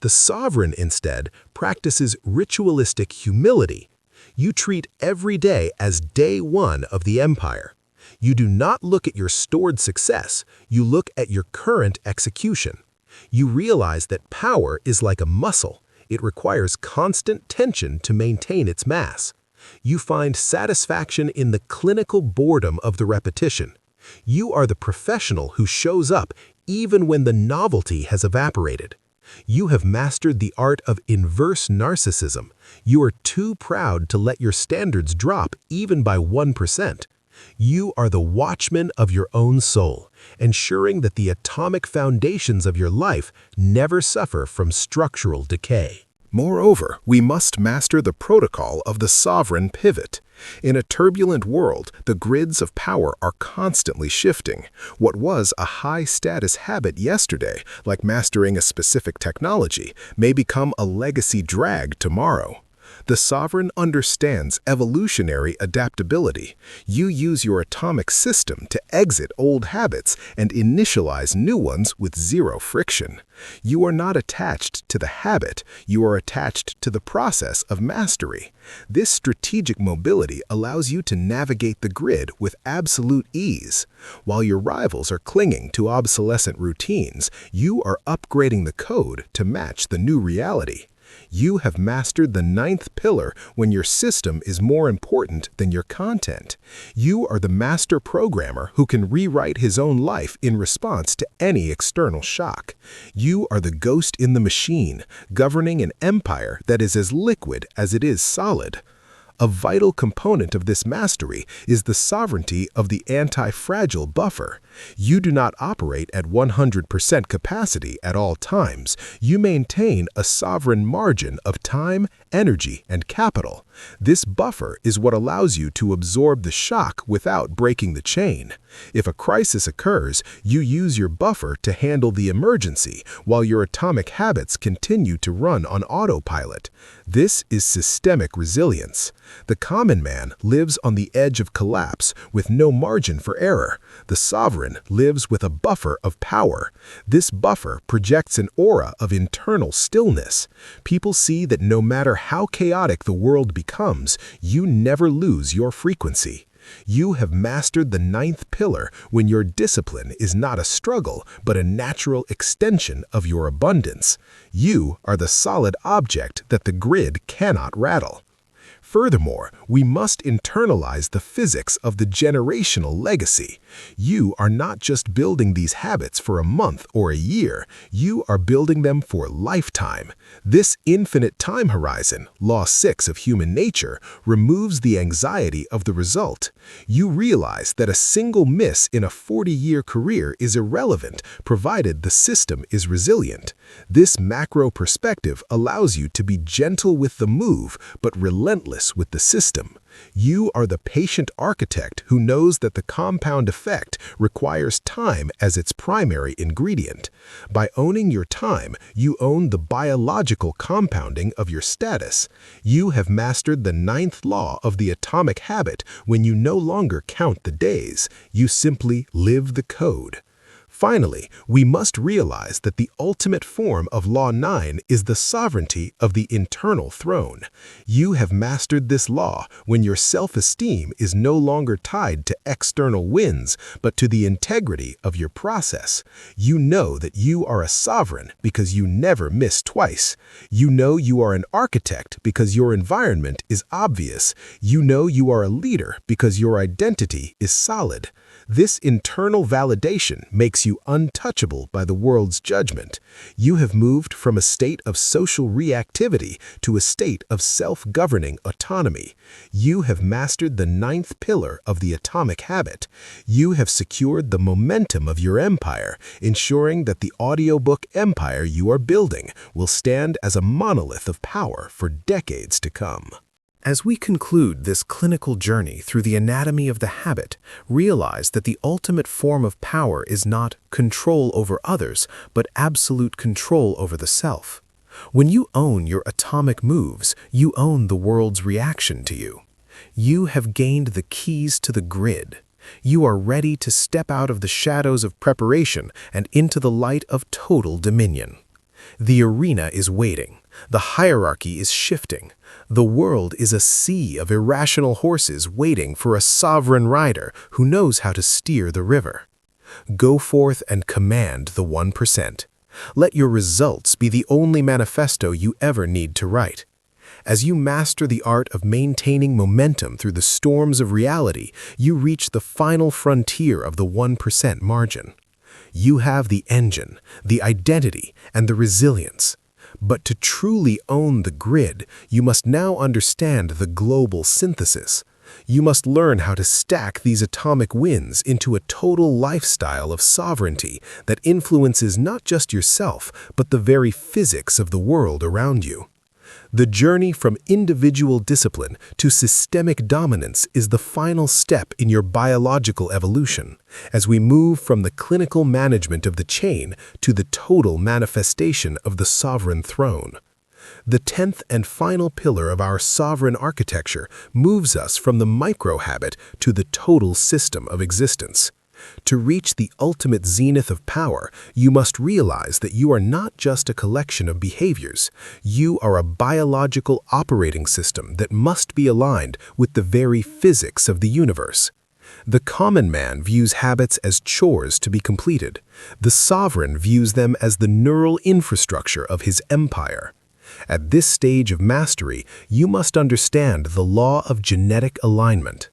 The sovereign, instead, practices ritualistic humility. You treat every day as day one of the empire. You do not look at your stored success, you look at your current execution. You realize that power is like a muscle. It requires constant tension to maintain its mass. You find satisfaction in the clinical boredom of the repetition. You are the professional who shows up even when the novelty has evaporated. You have mastered the art of inverse narcissism. You are too proud to let your standards drop even by 1%. You are the watchman of your own soul, ensuring that the atomic foundations of your life never suffer from structural decay. Moreover, we must master the protocol of the sovereign pivot. In a turbulent world, the grids of power are constantly shifting. What was a high-status habit yesterday, like mastering a specific technology, may become a legacy drag tomorrow. The sovereign understands evolutionary adaptability. You use your atomic system to exit old habits and initialize new ones with zero friction. You are not attached to the habit, you are attached to the process of mastery. This strategic mobility allows you to navigate the grid with absolute ease. While your rivals are clinging to obsolescent routines, you are upgrading the code to match the new reality. You have mastered the 9th pillar when your system is more important than your content. You are the master programmer who can rewrite his own life in response to any external shock. You are the ghost in the machine, governing an empire that is as liquid as it is solid. A vital component of this mastery is the sovereignty of the anti-fragile buffer. You do not operate at 100% capacity at all times. You maintain a sovereign margin of time, energy, and capital. This buffer is what allows you to absorb the shock without breaking the chain. If a crisis occurs, you use your buffer to handle the emergency, while your atomic habits continue to run on autopilot. This is systemic resilience. The common man lives on the edge of collapse with no margin for error. The sovereign lives with a buffer of power. This buffer projects an aura of internal stillness. People see that no matter how chaotic the world becomes, you never lose your frequency. You have mastered the ninth pillar when your discipline is not a struggle, but a natural extension of your abundance. You are the solid object that the grid cannot rattle. Furthermore, we must internalize the physics of the generational legacy. You are not just building these habits for a month or a year, you are building them for a lifetime. This infinite time horizon, Law 6 of human nature, removes the anxiety of the result. You realize that a single miss in a 40-year career is irrelevant, provided the system is resilient. This macro perspective allows you to be gentle with the move, but relentless with the system. You are the patient architect who knows that the compound effect requires time as its primary ingredient. By owning your time, you own the biological compounding of your status. You have mastered the ninth law of the atomic habit when you no longer count the days. You simply live the code. Finally, we must realize that the ultimate form of Law 9 is the sovereignty of the internal throne. You have mastered this law when your self-esteem is no longer tied to external wins, but to the integrity of your process. You know that you are a sovereign because you never miss twice. You know you are an architect because your environment is obvious. You know you are a leader because your identity is solid. This internal validation makes you untouchable by the world's judgment. You have moved from a state of social reactivity to a state of self-governing autonomy. You have mastered the ninth pillar of the atomic habit. You have secured the momentum of your empire, ensuring that the audiobook empire you are building will stand as a monolith of power for decades to come. As we conclude this clinical journey through the anatomy of the habit, realize that the ultimate form of power is not control over others, but absolute control over the self. When you own your atomic moves, you own the world's reaction to you. You have gained the keys to the grid. You are ready to step out of the shadows of preparation and into the light of total dominion. The arena is waiting. The hierarchy is shifting. The world is a sea of irrational horses waiting for a sovereign rider who knows how to steer the river. Go forth and command the 1%. Let your results be the only manifesto you ever need to write. As you master the art of maintaining momentum through the storms of reality, you reach the final frontier of the 1% margin. You have the engine, the identity, and the resilience. But to truly own the grid, you must now understand the global synthesis. You must learn how to stack these atomic wins into a total lifestyle of sovereignty that influences not just yourself, but the very physics of the world around you. The journey from individual discipline to systemic dominance is the final step in your biological evolution, as we move from the clinical management of the chain to the total manifestation of the sovereign throne. The 10th and final pillar of our sovereign architecture moves us from the micro-habit to the total system of existence. To reach the ultimate zenith of power, you must realize that you are not just a collection of behaviors. You are a biological operating system that must be aligned with the very physics of the universe. The common man views habits as chores to be completed. The sovereign views them as the neural infrastructure of his empire. At this stage of mastery, you must understand the law of genetic alignment.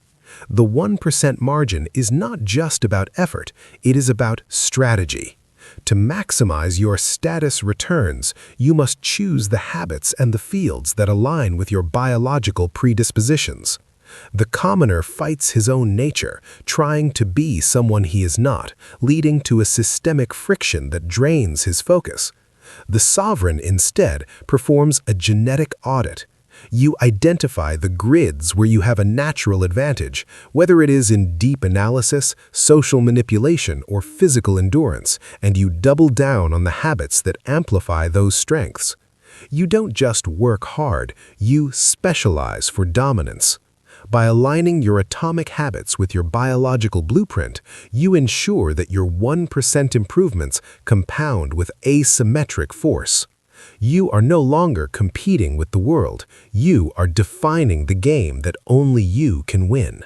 The 1% margin is not just about effort, it is about strategy. To maximize your status returns, you must choose the habits and the fields that align with your biological predispositions. The commoner fights his own nature, trying to be someone he is not, leading to a systemic friction that drains his focus. The sovereign, instead, performs a genetic audit. You identify the grids where you have a natural advantage, whether it is in deep analysis, social manipulation, or physical endurance, and you double down on the habits that amplify those strengths. You don't just work hard, you specialize for dominance. By aligning your atomic habits with your biological blueprint, you ensure that your 1% improvements compound with asymmetric force. You are no longer competing with the world. You are defining the game that only you can win.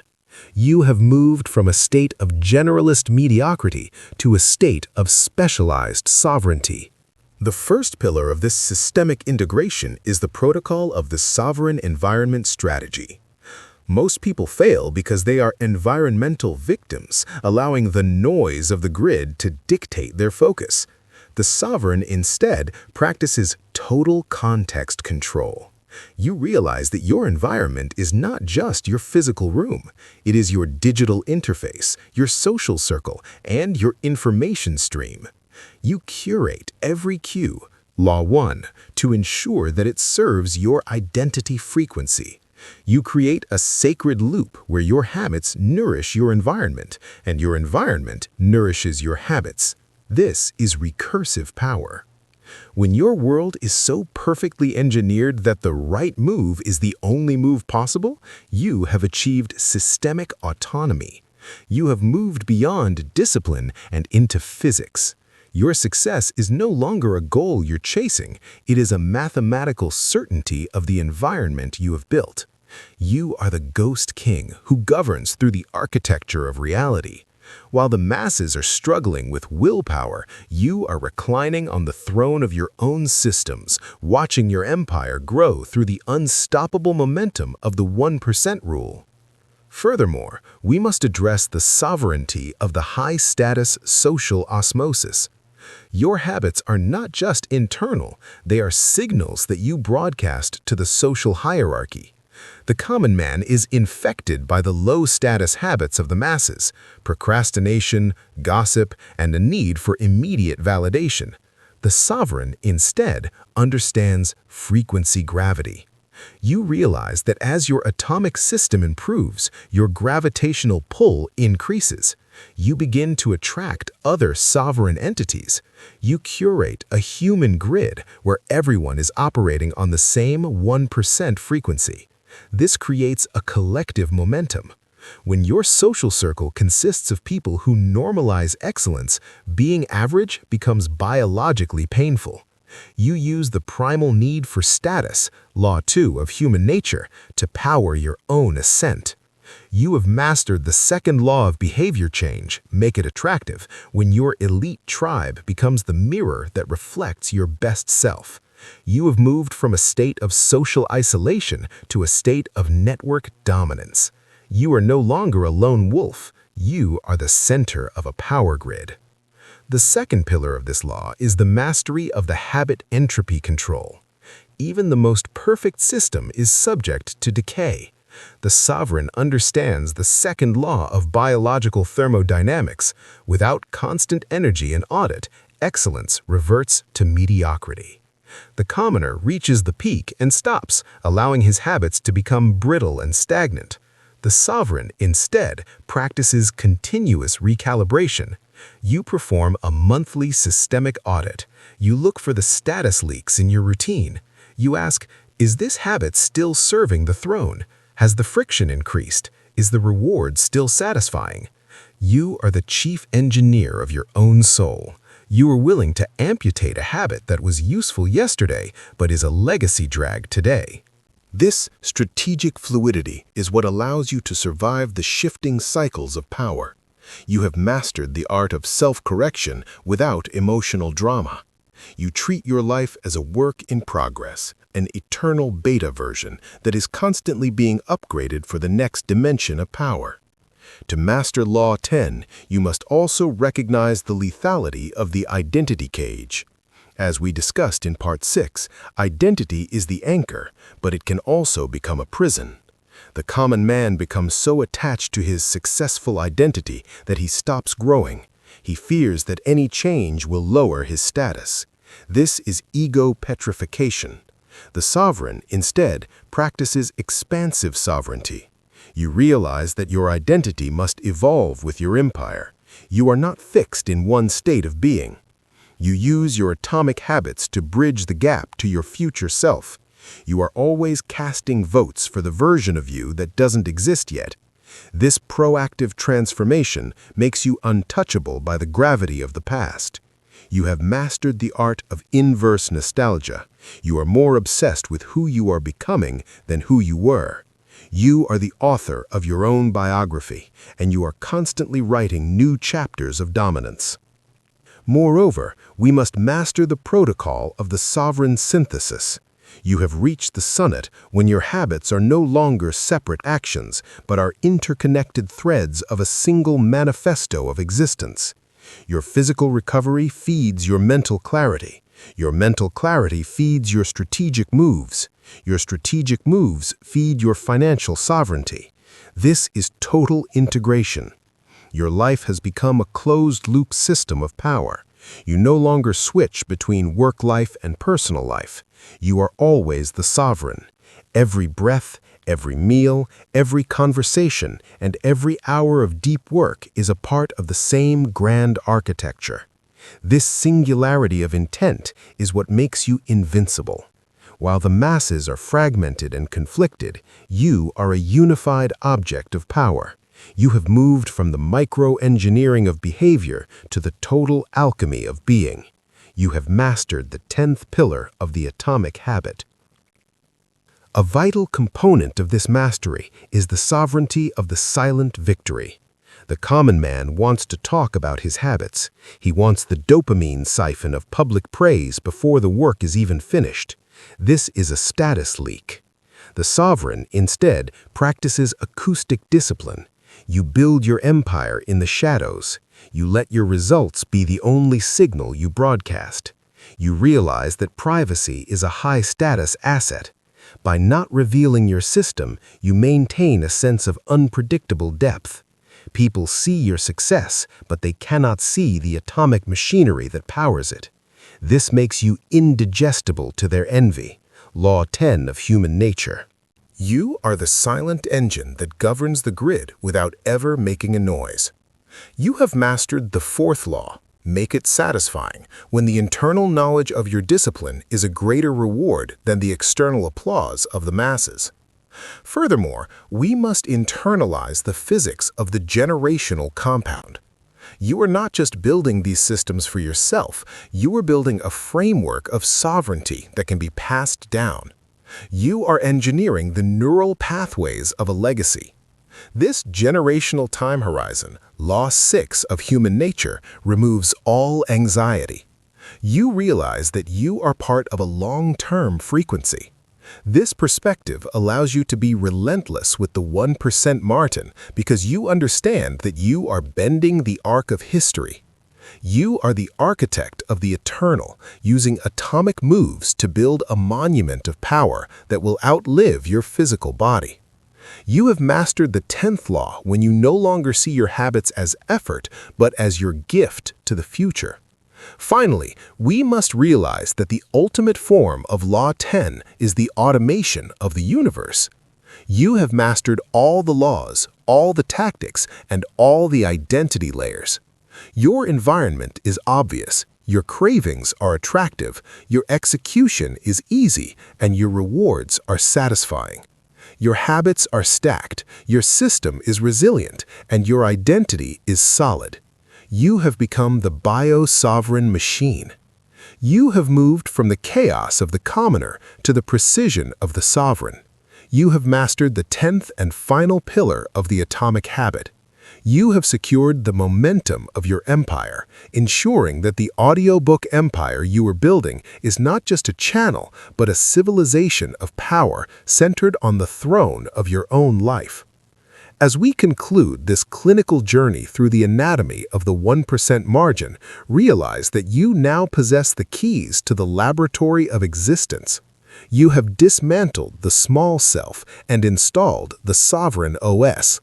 You have moved from a state of generalist mediocrity to a state of specialized sovereignty. The first pillar of this systemic integration is the protocol of the sovereign environment strategy. Most people fail because they are environmental victims, allowing the noise of the grid to dictate their focus. The sovereign instead practices total context control. You realize that your environment is not just your physical room. It is your digital interface, your social circle, and your information stream. You curate every cue, Law 1, to ensure that it serves your identity frequency. You create a sacred loop where your habits nourish your environment, and your environment nourishes your habits. This is recursive power. When your world is so perfectly engineered that the right move is the only move possible, you have achieved systemic autonomy. You have moved beyond discipline and into physics. Your success is no longer a goal you're chasing. It is a mathematical certainty of the environment you have built. You are the ghost king who governs through the architecture of reality. While the masses are struggling with willpower, you are reclining on the throne of your own systems, watching your empire grow through the unstoppable momentum of the 1% rule. Furthermore, we must address the sovereignty of the high-status social osmosis. Your habits are not just internal, they are signals that you broadcast to the social hierarchy. The common man is infected by the low-status habits of the masses, procrastination, gossip, and a need for immediate validation. The sovereign, instead, understands frequency gravity. You realize that as your atomic system improves, your gravitational pull increases. You begin to attract other sovereign entities. You curate a human grid where everyone is operating on the same 1% frequency. This creates a collective momentum. When your social circle consists of people who normalize excellence, being average becomes biologically painful. You use the primal need for status, Law 2 of human nature, to power your own ascent. You have mastered the second law of behavior change, make it attractive, when your elite tribe becomes the mirror that reflects your best self. You have moved from a state of social isolation to a state of network dominance. You are no longer a lone wolf. You are the center of a power grid. The second pillar of this law is the mastery of the habit entropy control. Even the most perfect system is subject to decay. The sovereign understands the second law of biological thermodynamics. Without constant energy and audit, excellence reverts to mediocrity. The commoner reaches the peak and stops, allowing his habits to become brittle and stagnant. The sovereign, instead, practices continuous recalibration. You perform a monthly systemic audit. You look for the status leaks in your routine. You ask, is this habit still serving the throne? Has the friction increased? Is the reward still satisfying? You are the chief engineer of your own soul. You are willing to amputate a habit that was useful yesterday but is a legacy drag today. This strategic fluidity is what allows you to survive the shifting cycles of power. You have mastered the art of self-correction without emotional drama. You treat your life as a work in progress, an eternal beta version that is constantly being upgraded for the next dimension of power. To master Law 10, you must also recognize the lethality of the identity cage. As we discussed in Part 6, identity is the anchor, but it can also become a prison. The common man becomes so attached to his successful identity that he stops growing. He fears that any change will lower his status. This is ego petrification. The sovereign, instead, practices expansive sovereignty. You realize that your identity must evolve with your empire. You are not fixed in one state of being. You use your atomic habits to bridge the gap to your future self. You are always casting votes for the version of you that doesn't exist yet. This proactive transformation makes you untouchable by the gravity of the past. You have mastered the art of inverse nostalgia. You are more obsessed with who you are becoming than who you were. You are the author of your own biography, and you are constantly writing new chapters of dominance. Moreover, we must master the protocol of the sovereign synthesis. You have reached the summit when your habits are no longer separate actions, but are interconnected threads of a single manifesto of existence. Your physical recovery feeds your mental clarity. Your mental clarity feeds your strategic moves. Your strategic moves feed your financial sovereignty. This is total integration. Your life has become a closed-loop system of power. You no longer switch between work life and personal life. You are always the sovereign. Every breath, every meal, every conversation, and every hour of deep work is a part of the same grand architecture. This singularity of intent is what makes you invincible. While the masses are fragmented and conflicted, you are a unified object of power. You have moved from the micro-engineering of behavior to the total alchemy of being. You have mastered the 10th pillar of the atomic habit. A vital component of this mastery is the sovereignty of the silent victory. The common man wants to talk about his habits. He wants the dopamine siphon of public praise before the work is even finished. This is a status leak. The sovereign, instead, practices acoustic discipline. You build your empire in the shadows. You let your results be the only signal you broadcast. You realize that privacy is a high-status asset. By not revealing your system, you maintain a sense of unpredictable depth. People see your success, but they cannot see the atomic machinery that powers it. This makes you indigestible to their envy. Law 10 of human nature. You are the silent engine that governs the grid without ever making a noise. You have mastered the 4th law, make it satisfying, when the internal knowledge of your discipline is a greater reward than the external applause of the masses. Furthermore, we must internalize the physics of the generational compound. You are not just building these systems for yourself, you are building a framework of sovereignty that can be passed down. You are engineering the neural pathways of a legacy. This generational time horizon, Law 6 of human nature, removes all anxiety. You realize that you are part of a long-term frequency. This perspective allows you to be relentless with the 1% margin because you understand that you are bending the arc of history. You are the architect of the eternal, using atomic moves to build a monument of power that will outlive your physical body. You have mastered the 10th law when you no longer see your habits as effort, but as your gift to the future. Finally, we must realize that the ultimate form of Law 10 is the automation of the universe. You have mastered all the laws, all the tactics, and all the identity layers. Your environment is obvious, your cravings are attractive, your execution is easy, and your rewards are satisfying. Your habits are stacked, your system is resilient, and your identity is solid. You have become the bio-sovereign machine. You have moved from the chaos of the commoner to the precision of the sovereign. You have mastered the 10th and final pillar of the atomic habit. You have secured the momentum of your empire, ensuring that the audiobook empire you are building is not just a channel, but a civilization of power centered on the throne of your own life. As we conclude this clinical journey through the anatomy of the 1% margin, realize that you now possess the keys to the laboratory of existence. You have dismantled the small self and installed the sovereign OS.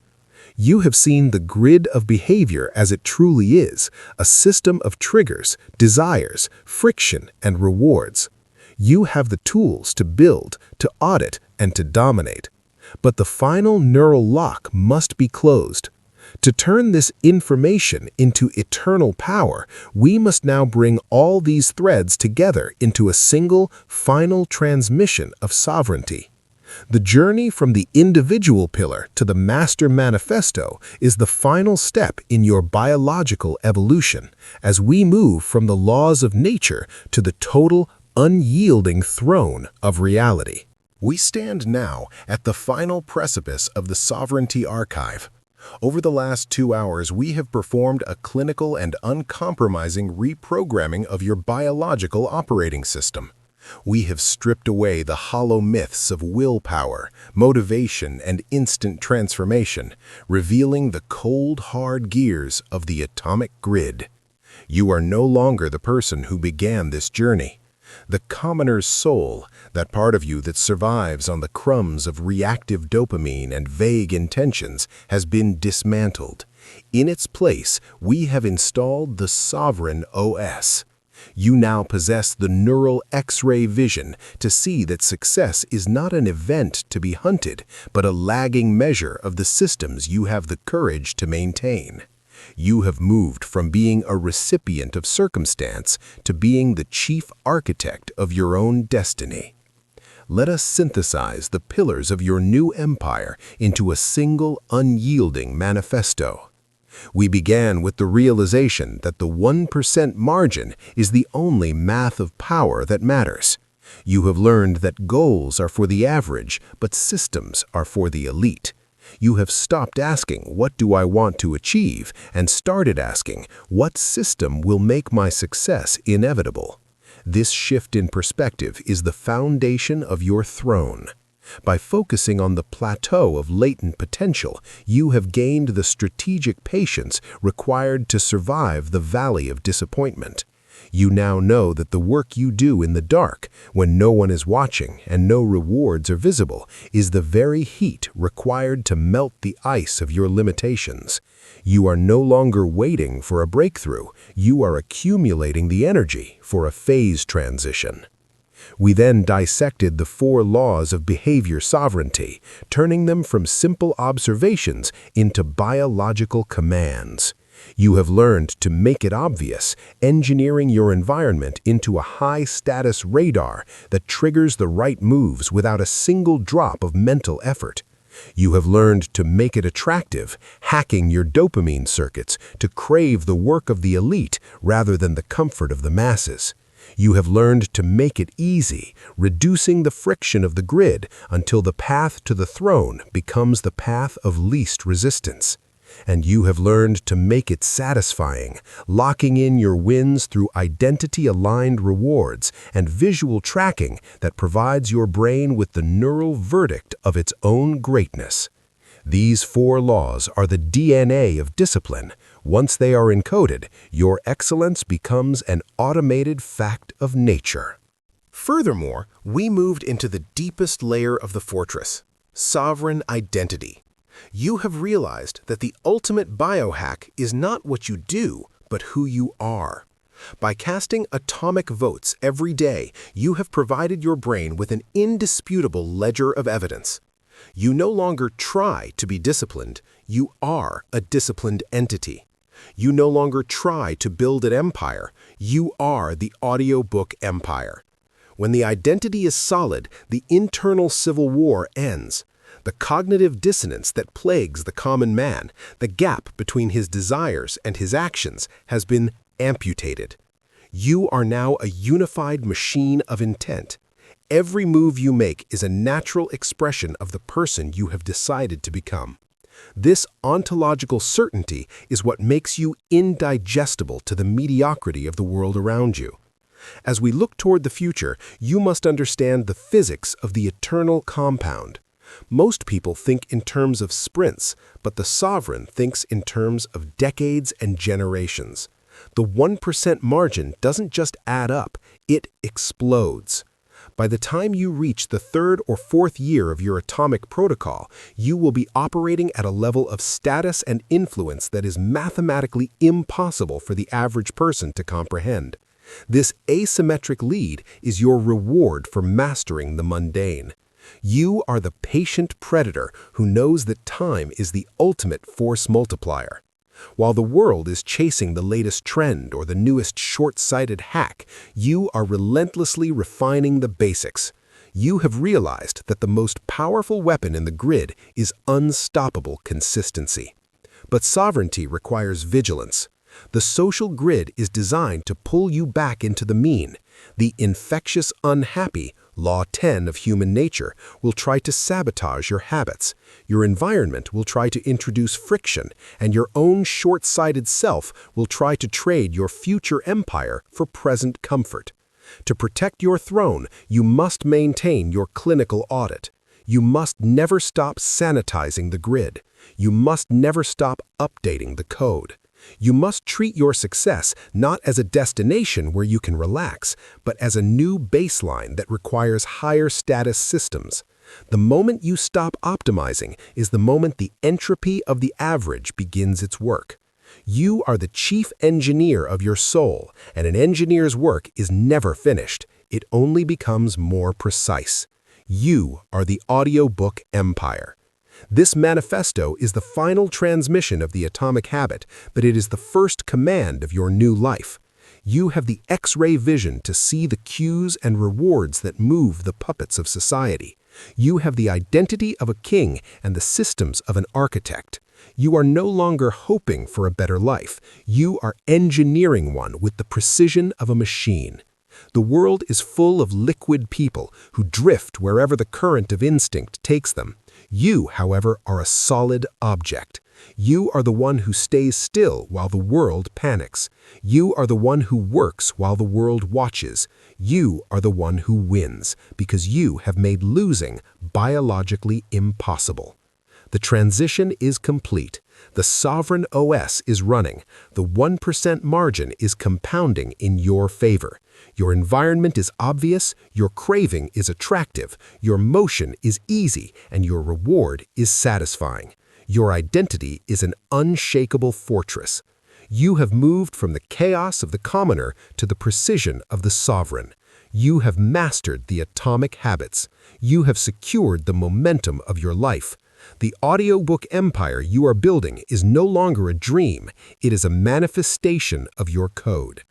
You have seen the grid of behavior as it truly is, a system of triggers, desires, friction, and rewards. You have the tools to build, to audit, and to dominate. But the final neural lock must be closed. To turn this information into eternal power, we must now bring all these threads together into a single, final transmission of sovereignty. The journey from the individual pillar to the master manifesto is the final step in your biological evolution as we move from the laws of nature to the total, unyielding throne of reality. We stand now at the final precipice of the Sovereignty Archive. Over the last 2 hours, we have performed a clinical and uncompromising reprogramming of your biological operating system. We have stripped away the hollow myths of willpower, motivation, and instant transformation, revealing the cold, hard gears of the atomic grid. You are no longer the person who began this journey. The commoner's soul, that part of you that survives on the crumbs of reactive dopamine and vague intentions, has been dismantled. In its place, we have installed the Sovereign OS. You now possess the neural X-ray vision to see that success is not an event to be hunted, but a lagging measure of the systems you have the courage to maintain. You have moved from being a recipient of circumstance to being the chief architect of your own destiny. Let us synthesize the pillars of your new empire into a single, unyielding manifesto. We began with the realization that the 1% margin is the only math of power that matters. You have learned that goals are for the average, but systems are for the elite. You have stopped asking, "What do I want to achieve?" and started asking, "What system will make my success inevitable?" This shift in perspective is the foundation of your throne. By focusing on the plateau of latent potential, you have gained the strategic patience required to survive the valley of disappointment. You now know that the work you do in the dark, when no one is watching and no rewards are visible, is the very heat required to melt the ice of your limitations. You are no longer waiting for a breakthrough. You are accumulating the energy for a phase transition. We then dissected the 4 laws of behavior sovereignty, turning them from simple observations into biological commands. You have learned to make it obvious, engineering your environment into a high-status radar that triggers the right moves without a single drop of mental effort. You have learned to make it attractive, hacking your dopamine circuits to crave the work of the elite rather than the comfort of the masses. You have learned to make it easy, reducing the friction of the grid until the path to the throne becomes the path of least resistance. And you have learned to make it satisfying, locking in your wins through identity-aligned rewards and visual tracking that provides your brain with the neural verdict of its own greatness. These 4 laws are the DNA of discipline. Once they are encoded, your excellence becomes an automated fact of nature. Furthermore, we moved into the deepest layer of the fortress, sovereign identity. You have realized that the ultimate biohack is not what you do, but who you are. By casting atomic votes every day, you have provided your brain with an indisputable ledger of evidence. You no longer try to be disciplined, you are a disciplined entity. You no longer try to build an empire, you are the audiobook empire. When the identity is solid, the internal civil war ends. The cognitive dissonance that plagues the common man, the gap between his desires and his actions, has been amputated. You are now a unified machine of intent. Every move you make is a natural expression of the person you have decided to become. This ontological certainty is what makes you indigestible to the mediocrity of the world around you. As we look toward the future, you must understand the physics of the eternal compound. Most people think in terms of sprints, but the sovereign thinks in terms of decades and generations. The 1% margin doesn't just add up, it explodes. By the time you reach the 3rd or 4th year of your atomic protocol, you will be operating at a level of status and influence that is mathematically impossible for the average person to comprehend. This asymmetric lead is your reward for mastering the mundane. You are the patient predator who knows that time is the ultimate force multiplier. While the world is chasing the latest trend or the newest short-sighted hack, you are relentlessly refining the basics. You have realized that the most powerful weapon in the grid is unstoppable consistency. But sovereignty requires vigilance. The social grid is designed to pull you back into the mean, the infectious unhappy, Law 10 of human nature will try to sabotage your habits. Your environment will try to introduce friction, and your own short-sighted self will try to trade your future empire for present comfort. To protect your throne, you must maintain your clinical audit. You must never stop sanitizing the grid. You must never stop updating the code. You must treat your success not as a destination where you can relax, but as a new baseline that requires higher status systems. The moment you stop optimizing is the moment the entropy of the average begins its work. You are the chief engineer of your soul, and an engineer's work is never finished. It only becomes more precise. You are the audiobook empire. This manifesto is the final transmission of the atomic habit, but it is the first command of your new life. You have the X-ray vision to see the cues and rewards that move the puppets of society. You have the identity of a king and the systems of an architect. You are no longer hoping for a better life. You are engineering one with the precision of a machine. The world is full of liquid people who drift wherever the current of instinct takes them. You, however, are a solid object. You are the one who stays still while the world panics. You are the one who works while the world watches. You are the one who wins, because you have made losing biologically impossible. The transition is complete. The sovereign OS is running. The 1% margin is compounding in your favor. Your environment is obvious, your craving is attractive, your motion is easy, and your reward is satisfying. Your identity is an unshakable fortress. You have moved from the chaos of the commoner to the precision of the sovereign. You have mastered the atomic habits. You have secured the momentum of your life. The audiobook empire you are building is no longer a dream, it is a manifestation of your code.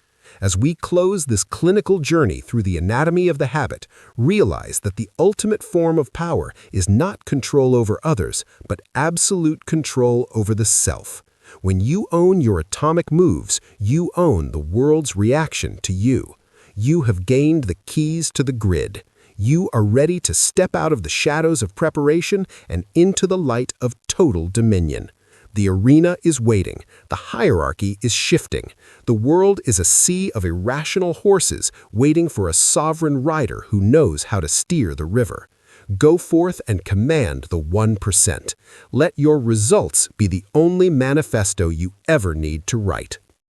As we close this clinical journey through the anatomy of the habit, realize that the ultimate form of power is not control over others, but absolute control over the self. When you own your atomic moves, you own the world's reaction to you. You have gained the keys to the grid. You are ready to step out of the shadows of preparation and into the light of total dominion. The arena is waiting. The hierarchy is shifting. The world is a sea of irrational horses waiting for a sovereign rider who knows how to steer the river. Go forth and command the 1%. Let your results be the only manifesto you ever need to write.